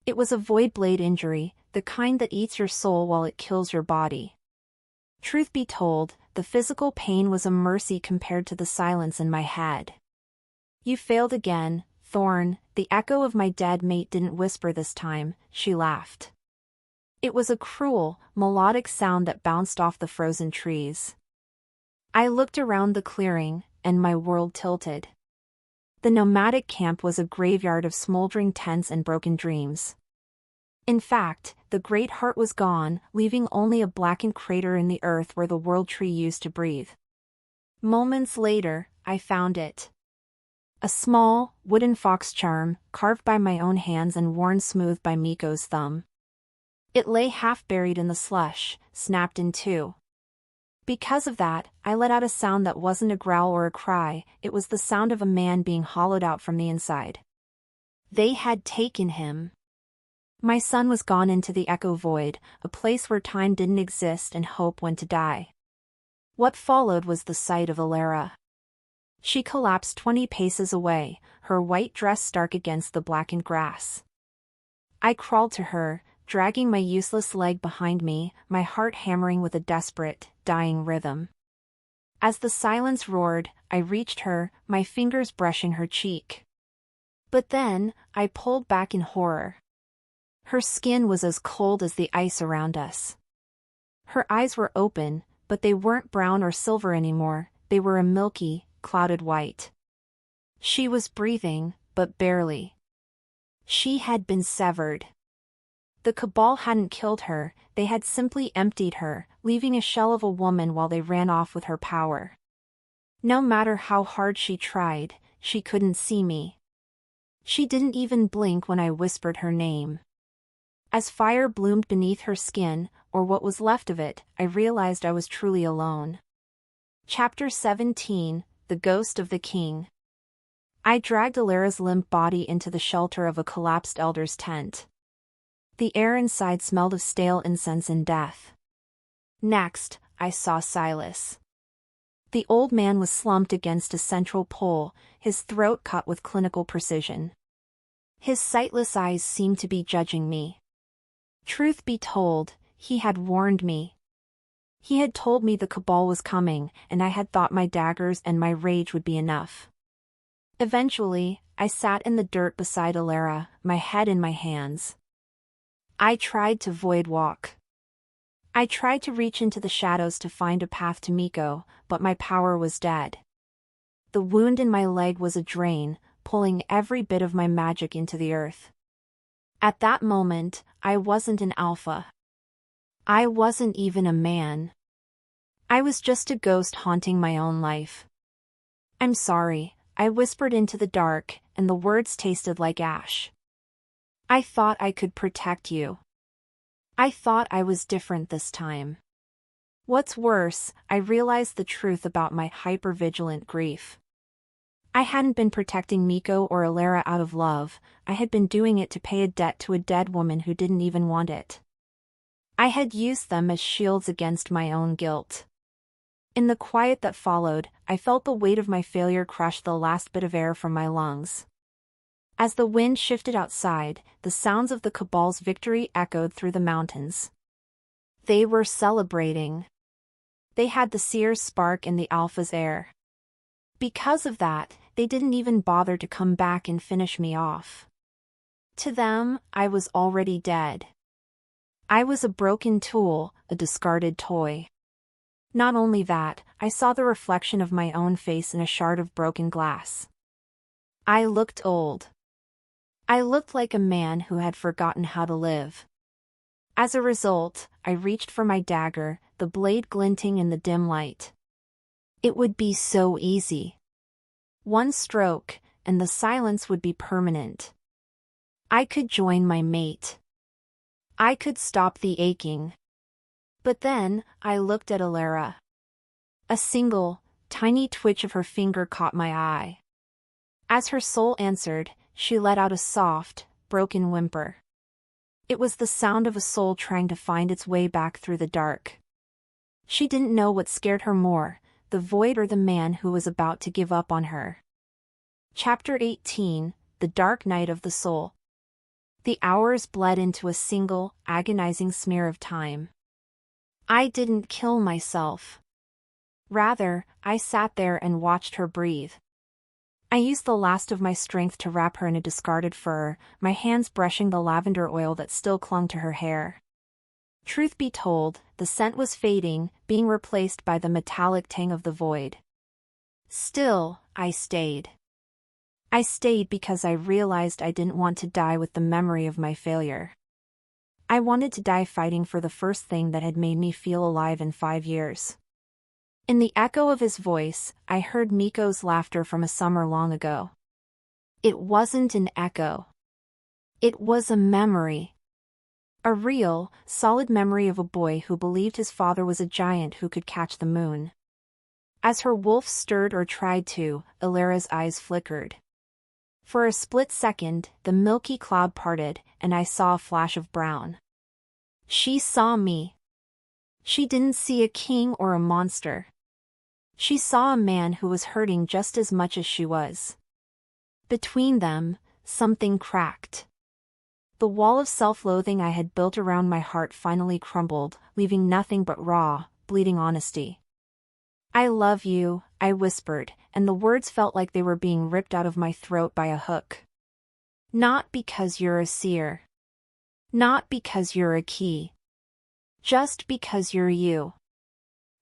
It was a void blade injury, the kind that eats your soul while it kills your body. Truth be told, the physical pain was a mercy compared to the silence in my head. "You failed again, Thorne," the echo of my dead mate didn't whisper this time, she laughed. It was a cruel, melodic sound that bounced off the frozen trees. I looked around the clearing, and my world tilted. The nomadic camp was a graveyard of smoldering tents and broken dreams. In fact, the great heart was gone, leaving only a blackened crater in the earth where the world tree used to breathe. Moments later, I found it. A small, wooden fox charm, carved by my own hands and worn smooth by Miko's thumb. It lay half buried in the slush, snapped in two. Because of that, I let out a sound that wasn't a growl or a cry, it was the sound of a man being hollowed out from the inside. They had taken him. My son was gone into the echo void, a place where time didn't exist and hope went to die. What followed was the sight of Elara. She collapsed 20 paces away, her white dress stark against the blackened grass. I crawled to her, dragging my useless leg behind me, my heart hammering with a desperate, dying rhythm. As the silence roared, I reached her, my fingers brushing her cheek. But then, I pulled back in horror. Her skin was as cold as the ice around us. Her eyes were open, but they weren't brown or silver anymore, they were a milky, clouded white. She was breathing, but barely. She had been severed. The Cabal hadn't killed her, they had simply emptied her, leaving a shell of a woman while they ran off with her power. No matter how hard she tried, she couldn't see me. She didn't even blink when I whispered her name. As fire bloomed beneath her skin, or what was left of it, I realized I was truly alone. Chapter 17, The Ghost of the King. I dragged Elara's limp body into the shelter of a collapsed elder's tent. The air inside smelled of stale incense and death. Next, I saw Silas. The old man was slumped against a central pole, his throat cut with clinical precision. His sightless eyes seemed to be judging me. Truth be told, he had warned me. He had told me the Cabal was coming, and I had thought my daggers and my rage would be enough. Eventually, I sat in the dirt beside Elara, my head in my hands. I tried to void walk. I tried to reach into the shadows to find a path to Miko, but my power was dead. The wound in my leg was a drain, pulling every bit of my magic into the earth. At that moment, I wasn't an alpha. I wasn't even a man. I was just a ghost haunting my own life. "I'm sorry," I whispered into the dark, and the words tasted like ash. "I thought I could protect you. I thought I was different this time." What's worse, I realized the truth about my hypervigilant grief. I hadn't been protecting Miko or Elara out of love, I had been doing it to pay a debt to a dead woman who didn't even want it. I had used them as shields against my own guilt. In the quiet that followed, I felt the weight of my failure crush the last bit of air from my lungs. As the wind shifted outside, the sounds of the Cabal's victory echoed through the mountains. They were celebrating. They had the seer's spark in the Alpha's air. Because of that, they didn't even bother to come back and finish me off. To them, I was already dead. I was a broken tool, a discarded toy. Not only that, I saw the reflection of my own face in a shard of broken glass. I looked old. I looked like a man who had forgotten how to live. As a result, I reached for my dagger, the blade glinting in the dim light. It would be so easy. One stroke, and the silence would be permanent. I could join my mate. I could stop the aching. But then, I looked at Elara. A single, tiny twitch of her finger caught my eye. As her soul answered, she let out a soft, broken whimper. It was the sound of a soul trying to find its way back through the dark. She didn't know what scared her more, the void or the man who was about to give up on her. Chapter 18, The Dark Night of the Soul. The hours bled into a single, agonizing smear of time. I didn't kill myself. Rather, I sat there and watched her breathe. I used the last of my strength to wrap her in a discarded fur, my hands brushing the lavender oil that still clung to her hair. Truth be told, the scent was fading, being replaced by the metallic tang of the void. Still, I stayed. I stayed because I realized I didn't want to die with the memory of my failure. I wanted to die fighting for the first thing that had made me feel alive in 5 years. In the echo of his voice, I heard Miko's laughter from a summer long ago. It wasn't an echo. It was a memory. A real, solid memory of a boy who believed his father was a giant who could catch the moon. As her wolf stirred or tried to, Elara's eyes flickered. For a split second, the milky cloud parted, and I saw a flash of brown. She saw me. She didn't see a king or a monster. She saw a man who was hurting just as much as she was. Between them, something cracked. The wall of self-loathing I had built around my heart finally crumbled, leaving nothing but raw, bleeding honesty. "I love you," I whispered, and the words felt like they were being ripped out of my throat by a hook. "Not because you're a seer. Not because you're a key. Just because you're you."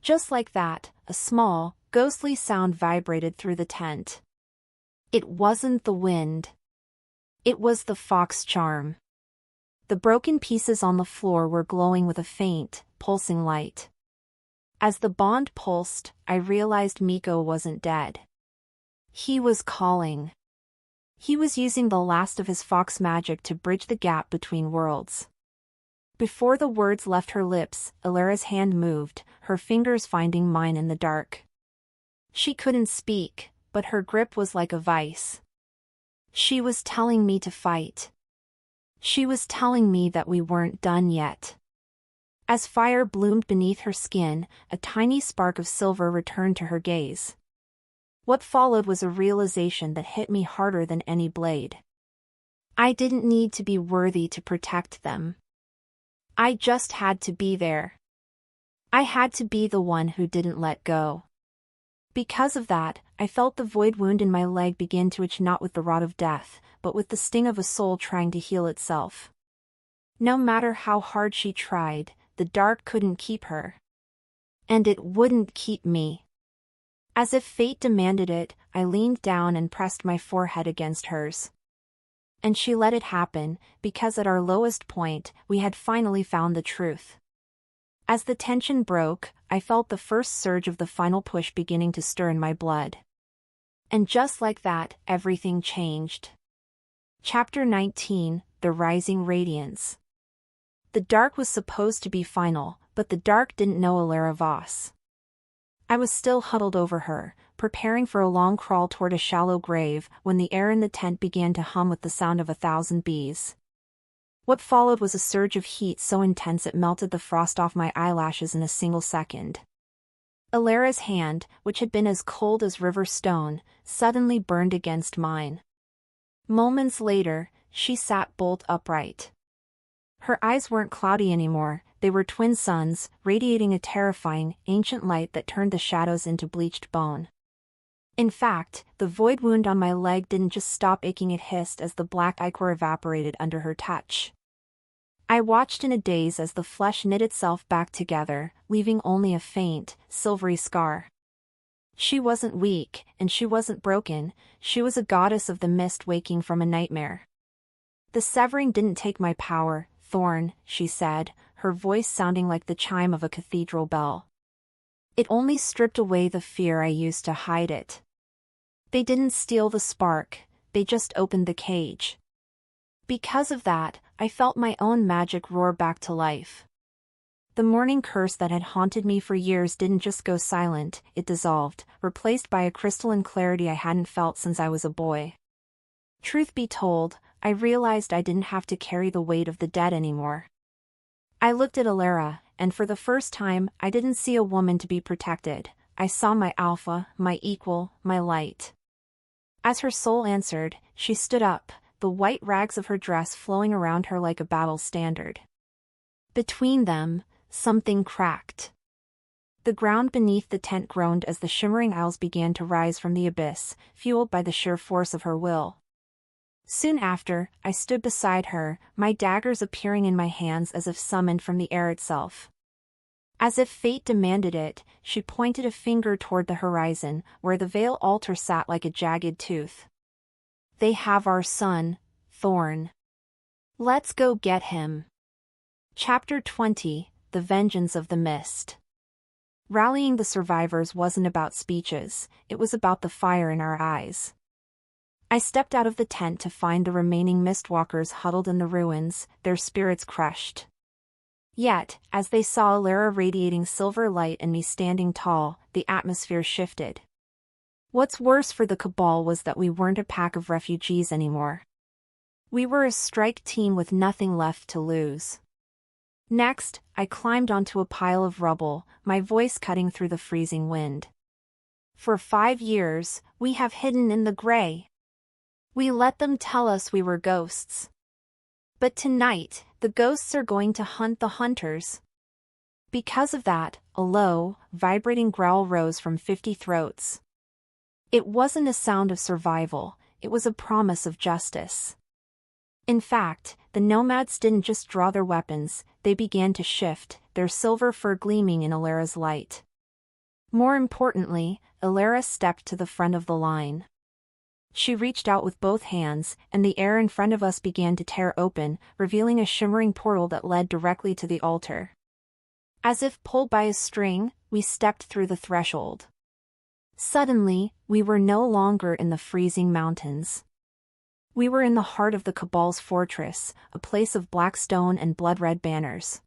Just like that, a small, ghostly sound vibrated through the tent. It wasn't the wind. It was the fox charm. The broken pieces on the floor were glowing with a faint, pulsing light. As the bond pulsed, I realized Miko wasn't dead. He was calling. He was using the last of his fox magic to bridge the gap between worlds. Before the words left her lips, Elara's hand moved, her fingers finding mine in the dark. She couldn't speak, but her grip was like a vice. She was telling me to fight. She was telling me that we weren't done yet. As fire bloomed beneath her skin, a tiny spark of silver returned to her gaze. What followed was a realization that hit me harder than any blade. I didn't need to be worthy to protect them. I just had to be there. I had to be the one who didn't let go. Because of that, I felt the void wound in my leg begin to itch, not with the rot of death, but with the sting of a soul trying to heal itself. No matter how hard she tried, the dark couldn't keep her. And it wouldn't keep me. As if fate demanded it, I leaned down and pressed my forehead against hers. And she let it happen, because at our lowest point, we had finally found the truth. As the tension broke, I felt the first surge of the final push beginning to stir in my blood. And just like that, everything changed. Chapter 19, The Rising Radiance. The dark was supposed to be final, but the dark didn't know Elara Voss. I was still huddled over her, preparing for a long crawl toward a shallow grave, when the air in the tent began to hum with the sound of 1,000 bees. What followed was a surge of heat so intense it melted the frost off my eyelashes in a single second. Elara's hand, which had been as cold as river stone, suddenly burned against mine. Moments later, she sat bolt upright. Her eyes weren't cloudy anymore, they were twin suns, radiating a terrifying, ancient light that turned the shadows into bleached bone. In fact, the void wound on my leg didn't just stop aching, it hissed as the black ichor evaporated under her touch. I watched in a daze as the flesh knit itself back together, leaving only a faint, silvery scar. She wasn't weak, and she wasn't broken, she was a goddess of the mist waking from a nightmare. "The severing didn't take my power, Thorne," she said, her voice sounding like the chime of a cathedral bell. "It only stripped away the fear I used to hide it. They didn't steal the spark, they just opened the cage. Because of that, I felt my own magic roar back to life. The morning curse that had haunted me for years didn't just go silent, it dissolved, replaced by a crystalline clarity I hadn't felt since I was a boy. Truth be told, I realized I didn't have to carry the weight of the dead anymore. I looked at Elara, and for the first time, I didn't see a woman to be protected. I saw my alpha, my equal, my light. As her soul answered, she stood up, the white rags of her dress flowing around her like a battle standard. Between them, something cracked. The ground beneath the tent groaned as the shimmering aisles began to rise from the abyss, fueled by the sheer force of her will. Soon after, I stood beside her, my daggers appearing in my hands as if summoned from the air itself. As if fate demanded it, she pointed a finger toward the horizon, where the veil altar sat like a jagged tooth. "They have our son, Thorne. Let's go get him." Chapter 20, The Vengeance of the Mist. Rallying the survivors wasn't about speeches, it was about the fire in our eyes. I stepped out of the tent to find the remaining mistwalkers huddled in the ruins, their spirits crushed. Yet, as they saw Elara radiating silver light and me standing tall, the atmosphere shifted. What's worse for the Cabal was that we weren't a pack of refugees anymore. We were a strike team with nothing left to lose. Next, I climbed onto a pile of rubble, my voice cutting through the freezing wind. For 5 years, we have hidden in the gray. We let them tell us we were ghosts. But tonight, the ghosts are going to hunt the hunters. Because of that, a low, vibrating growl rose from 50 throats. It wasn't a sound of survival, it was a promise of justice. In fact, the nomads didn't just draw their weapons, they began to shift, their silver fur gleaming in Elara's light. More importantly, Elara stepped to the front of the line. She reached out with both hands, and the air in front of us began to tear open, revealing a shimmering portal that led directly to the altar. As if pulled by a string, we stepped through the threshold. Suddenly, we were no longer in the freezing mountains. We were in the heart of the Cabal's fortress, a place of black stone and blood-red banners.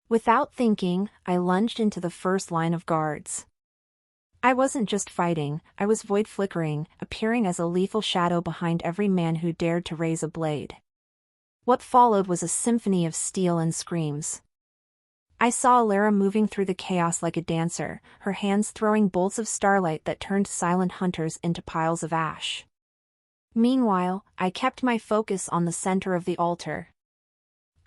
Without thinking, I lunged into the first line of guards. I wasn't just fighting, I was void flickering, appearing as a lethal shadow behind every man who dared to raise a blade. What followed was a symphony of steel and screams. I saw Elara moving through the chaos like a dancer, her hands throwing bolts of starlight that turned silent hunters into piles of ash. Meanwhile, I kept my focus on the center of the altar.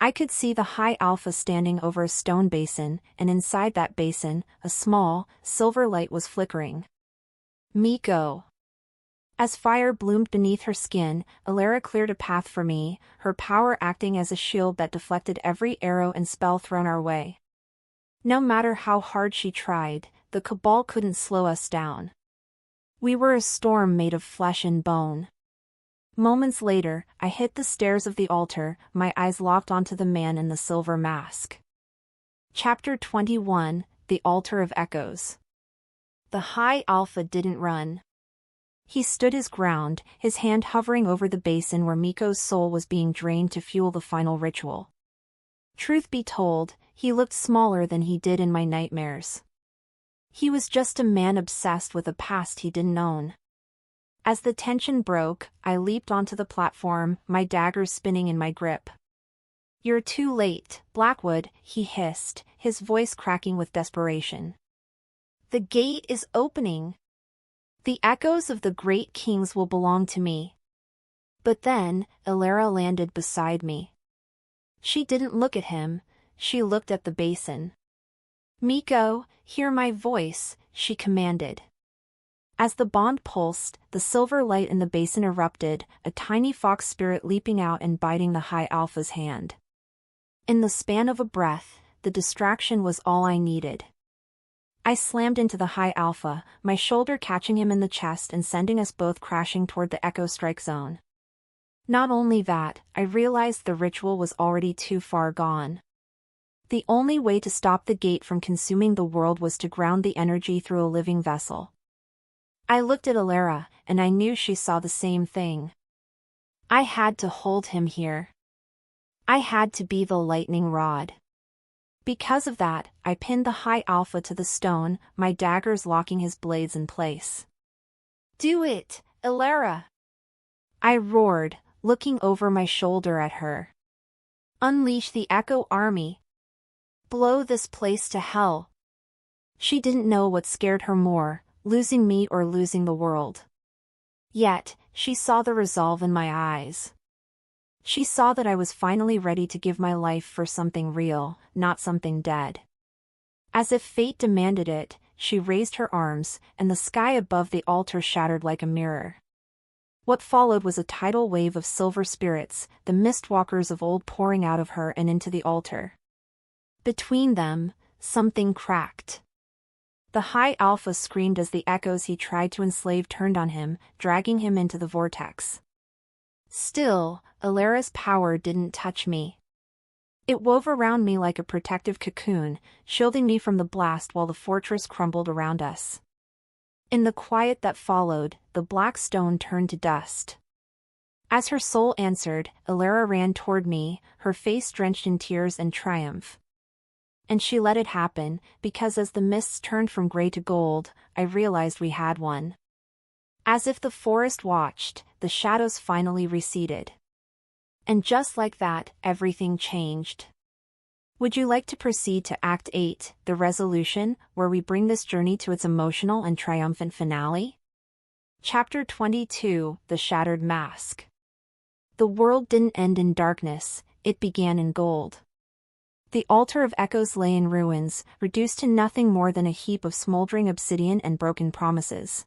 I could see the High Alpha standing over a stone basin, and inside that basin, a small, silver light was flickering. Miko. As fire bloomed beneath her skin, Elara cleared a path for me, her power acting as a shield that deflected every arrow and spell thrown our way. No matter how hard she tried, the Cabal couldn't slow us down. We were a storm made of flesh and bone. Moments later, I hit the stairs of the altar, my eyes locked onto the man in the silver mask. Chapter 21, The Altar of Echoes. The High Alpha didn't run. He stood his ground, his hand hovering over the basin where Miko's soul was being drained to fuel the final ritual. Truth be told, he looked smaller than he did in my nightmares. He was just a man obsessed with a past he didn't own. As the tension broke, I leaped onto the platform, my daggers spinning in my grip. "You're too late, Blackwood," he hissed, his voice cracking with desperation. "The gate is opening. The echoes of the great kings will belong to me." But then, Elara landed beside me. She didn't look at him, she looked at the basin. "Miko, hear my voice," she commanded. As the bond pulsed, the silver light in the basin erupted, a tiny fox spirit leaping out and biting the High Alpha's hand. In the span of a breath, the distraction was all I needed. I slammed into the High Alpha, my shoulder catching him in the chest and sending us both crashing toward the Echo Strike Zone. Not only that, I realized the ritual was already too far gone. The only way to stop the gate from consuming the world was to ground the energy through a living vessel. I looked at Elara, and I knew she saw the same thing. I had to hold him here. I had to be the lightning rod. Because of that, I pinned the High Alpha to the stone, my daggers locking his blades in place. "Do it, Elara!" I roared, looking over my shoulder at her. "Unleash the Echo Army. Blow this place to hell." She didn't know what scared her more, losing me or losing the world. Yet, she saw the resolve in my eyes. She saw that I was finally ready to give my life for something real, not something dead. As if fate demanded it, she raised her arms, and the sky above the altar shattered like a mirror. What followed was a tidal wave of silver spirits, the mistwalkers of old pouring out of her and into the altar. Between them, something cracked. The High Alpha screamed as the echoes he tried to enslave turned on him, dragging him into the vortex. Still, Elara's power didn't touch me. It wove around me like a protective cocoon, shielding me from the blast while the fortress crumbled around us. In the quiet that followed, the black stone turned to dust. As her soul answered, Elara ran toward me, her face drenched in tears and triumph. And she let it happen, because as the mists turned from gray to gold, I realized we had one. As if the forest watched, the shadows finally receded. And just like that, everything changed. Would you like to proceed to Act 8, The Resolution, where we bring this journey to its emotional and triumphant finale? Chapter 22, The Shattered Mask. The world didn't end in darkness, it began in gold. The altar of echoes lay in ruins, reduced to nothing more than a heap of smoldering obsidian and broken promises.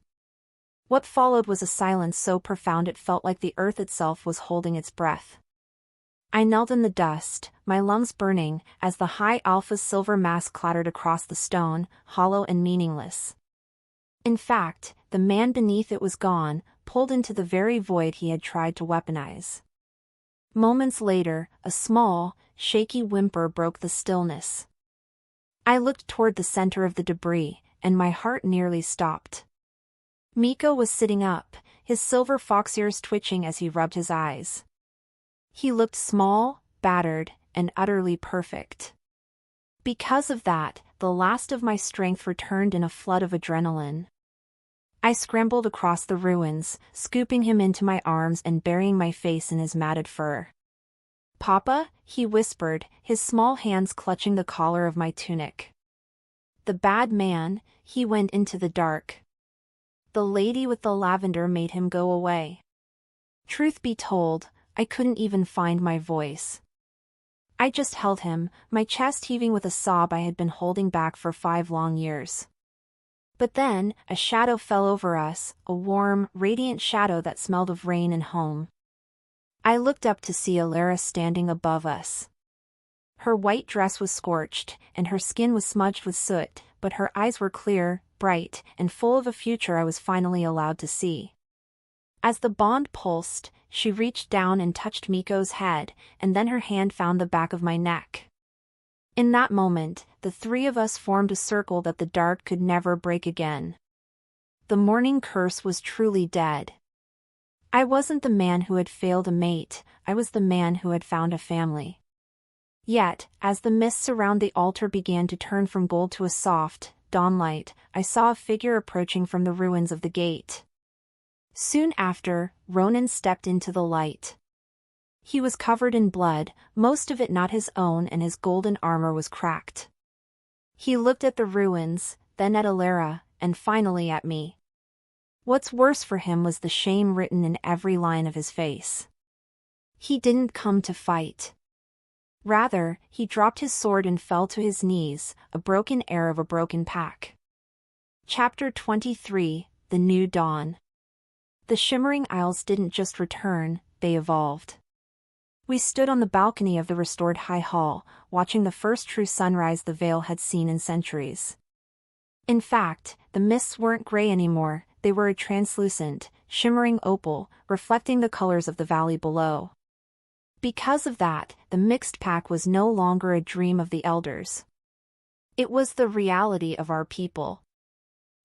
What followed was a silence so profound it felt like the earth itself was holding its breath. I knelt in the dust, my lungs burning, as the High Alpha's silver mask clattered across the stone, hollow and meaningless. In fact, the man beneath it was gone, pulled into the very void he had tried to weaponize. Moments later, a small, shaky whimper broke the stillness. I looked toward the center of the debris, and my heart nearly stopped. Miko was sitting up, his silver fox ears twitching as he rubbed his eyes. He looked small, battered, and utterly perfect. Because of that, the last of my strength returned in a flood of adrenaline. I scrambled across the ruins, scooping him into my arms and burying my face in his matted fur. "Papa," he whispered, his small hands clutching the collar of my tunic. "The bad man, he went into the dark. The lady with the lavender made him go away." Truth be told, I couldn't even find my voice. I just held him, my chest heaving with a sob I had been holding back for 5 long years. But then, a shadow fell over us, a warm, radiant shadow that smelled of rain and home. I looked up to see Elara standing above us. Her white dress was scorched, and her skin was smudged with soot, but her eyes were clear, bright, and full of a future I was finally allowed to see. As the bond pulsed, she reached down and touched Miko's head, and then her hand found the back of my neck. In that moment, the 3 of us formed a circle that the dark could never break again. The morning curse was truly dead. I wasn't the man who had failed a mate, I was the man who had found a family. Yet, as the mists around the altar began to turn from gold to a soft, dawnlight, I saw a figure approaching from the ruins of the gate. Soon after, Ronan stepped into the light. He was covered in blood, most of it not his own, and his golden armor was cracked. He looked at the ruins, then at Elara, and finally at me. What's worse for him was the shame written in every line of his face. He didn't come to fight. Rather, he dropped his sword and fell to his knees, a broken heir of a broken pack. Chapter 23, The New Dawn. The shimmering isles didn't just return, they evolved. We stood on the balcony of the restored High Hall, watching the first true sunrise the Vale had seen in centuries. In fact, the mists weren't gray anymore, they were a translucent, shimmering opal, reflecting the colors of the valley below. Because of that, the mixed pack was no longer a dream of the elders. It was the reality of our people.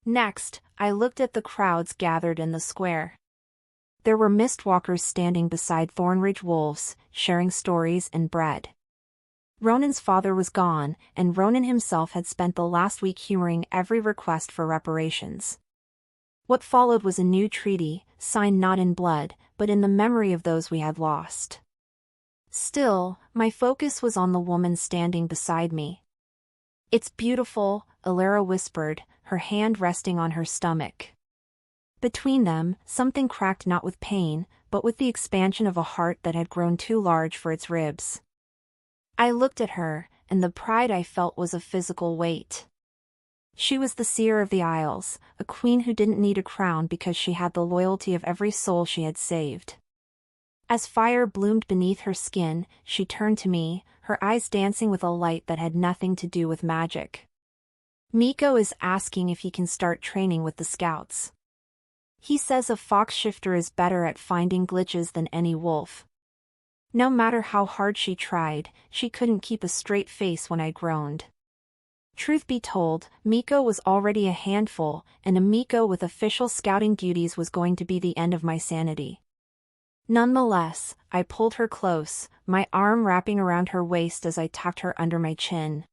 Next, I looked at the crowds gathered in the square. There were mistwalkers standing beside Thornridge wolves, sharing stories and bread. Ronan's father was gone, and Ronan himself had spent the last week humoring every request for reparations. What followed was a new treaty, signed not in blood, but in the memory of those we had lost. Still, my focus was on the woman standing beside me. "It's beautiful," Elara whispered, her hand resting on her stomach. Between them, something cracked, not with pain, but with the expansion of a heart that had grown too large for its ribs. I looked at her, and the pride I felt was of physical weight. She was the seer of the Isles, a queen who didn't need a crown because she had the loyalty of every soul she had saved. As fire bloomed beneath her skin, she turned to me, her eyes dancing with a light that had nothing to do with magic. "Miko is asking if he can start training with the scouts. He says a fox shifter is better at finding glitches than any wolf." No matter how hard she tried, she couldn't keep a straight face when I groaned. Truth be told, Miko was already a handful, and a Miko with official scouting duties was going to be the end of my sanity. Nonetheless, I pulled her close, my arm wrapping around her waist as I tucked her under my chin.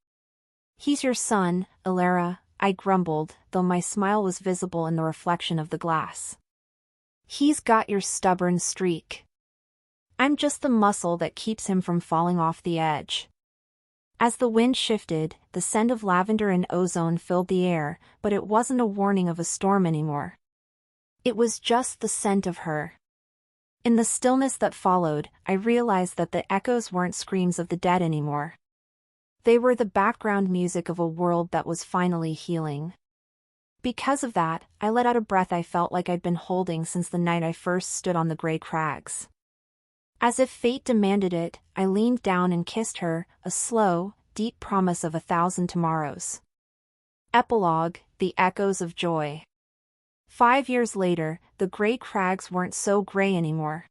"He's your son, Elara," I grumbled, though my smile was visible in the reflection of the glass. "He's got your stubborn streak. I'm just the muscle that keeps him from falling off the edge." As the wind shifted, the scent of lavender and ozone filled the air, but it wasn't a warning of a storm anymore. It was just the scent of her. In the stillness that followed, I realized that the echoes weren't screams of the dead anymore. They were the background music of a world that was finally healing. Because of that, I let out a breath I felt like I'd been holding since the night I first stood on the gray crags. As if fate demanded it, I leaned down and kissed her, a slow, deep promise of 1,000 tomorrows. Epilogue: The Echoes of Joy. 5 years later, the gray crags weren't so gray anymore.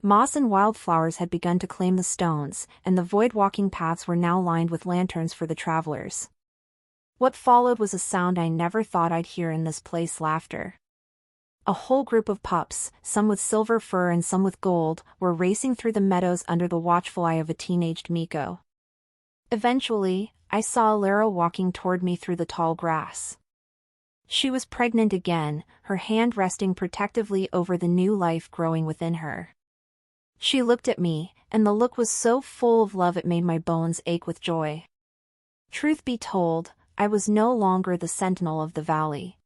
Moss and wildflowers had begun to claim the stones, and the void-walking paths were now lined with lanterns for the travelers. What followed was a sound I never thought I'd hear in this place: laughter. A whole group of pups, some with silver fur and some with gold, were racing through the meadows under the watchful eye of a teenaged Miko. Eventually, I saw Elara walking toward me through the tall grass. She was pregnant again, her hand resting protectively over the new life growing within her. She looked at me, and the look was so full of love it made my bones ache with joy. Truth be told, I was no longer the sentinel of the valley.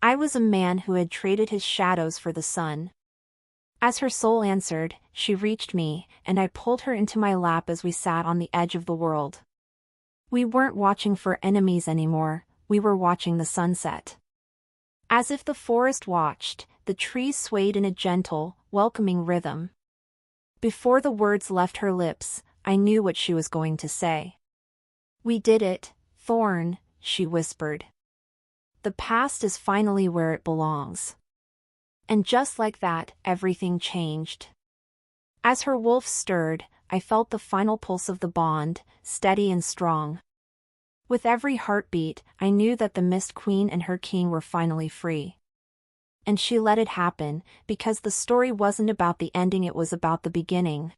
I was a man who had traded his shadows for the sun. As her soul answered, she reached me, and I pulled her into my lap as we sat on the edge of the world. We weren't watching for enemies anymore, we were watching the sunset. As if the forest watched, the trees swayed in a gentle, welcoming rhythm. Before the words left her lips, I knew what she was going to say. "We did it, Thorne," she whispered. "The past is finally where it belongs." And just like that, everything changed. As her wolf stirred, I felt the final pulse of the bond, steady and strong. With every heartbeat, I knew that the Mist Queen and her king were finally free. And she let it happen, because the story wasn't about the ending, it was about the beginning.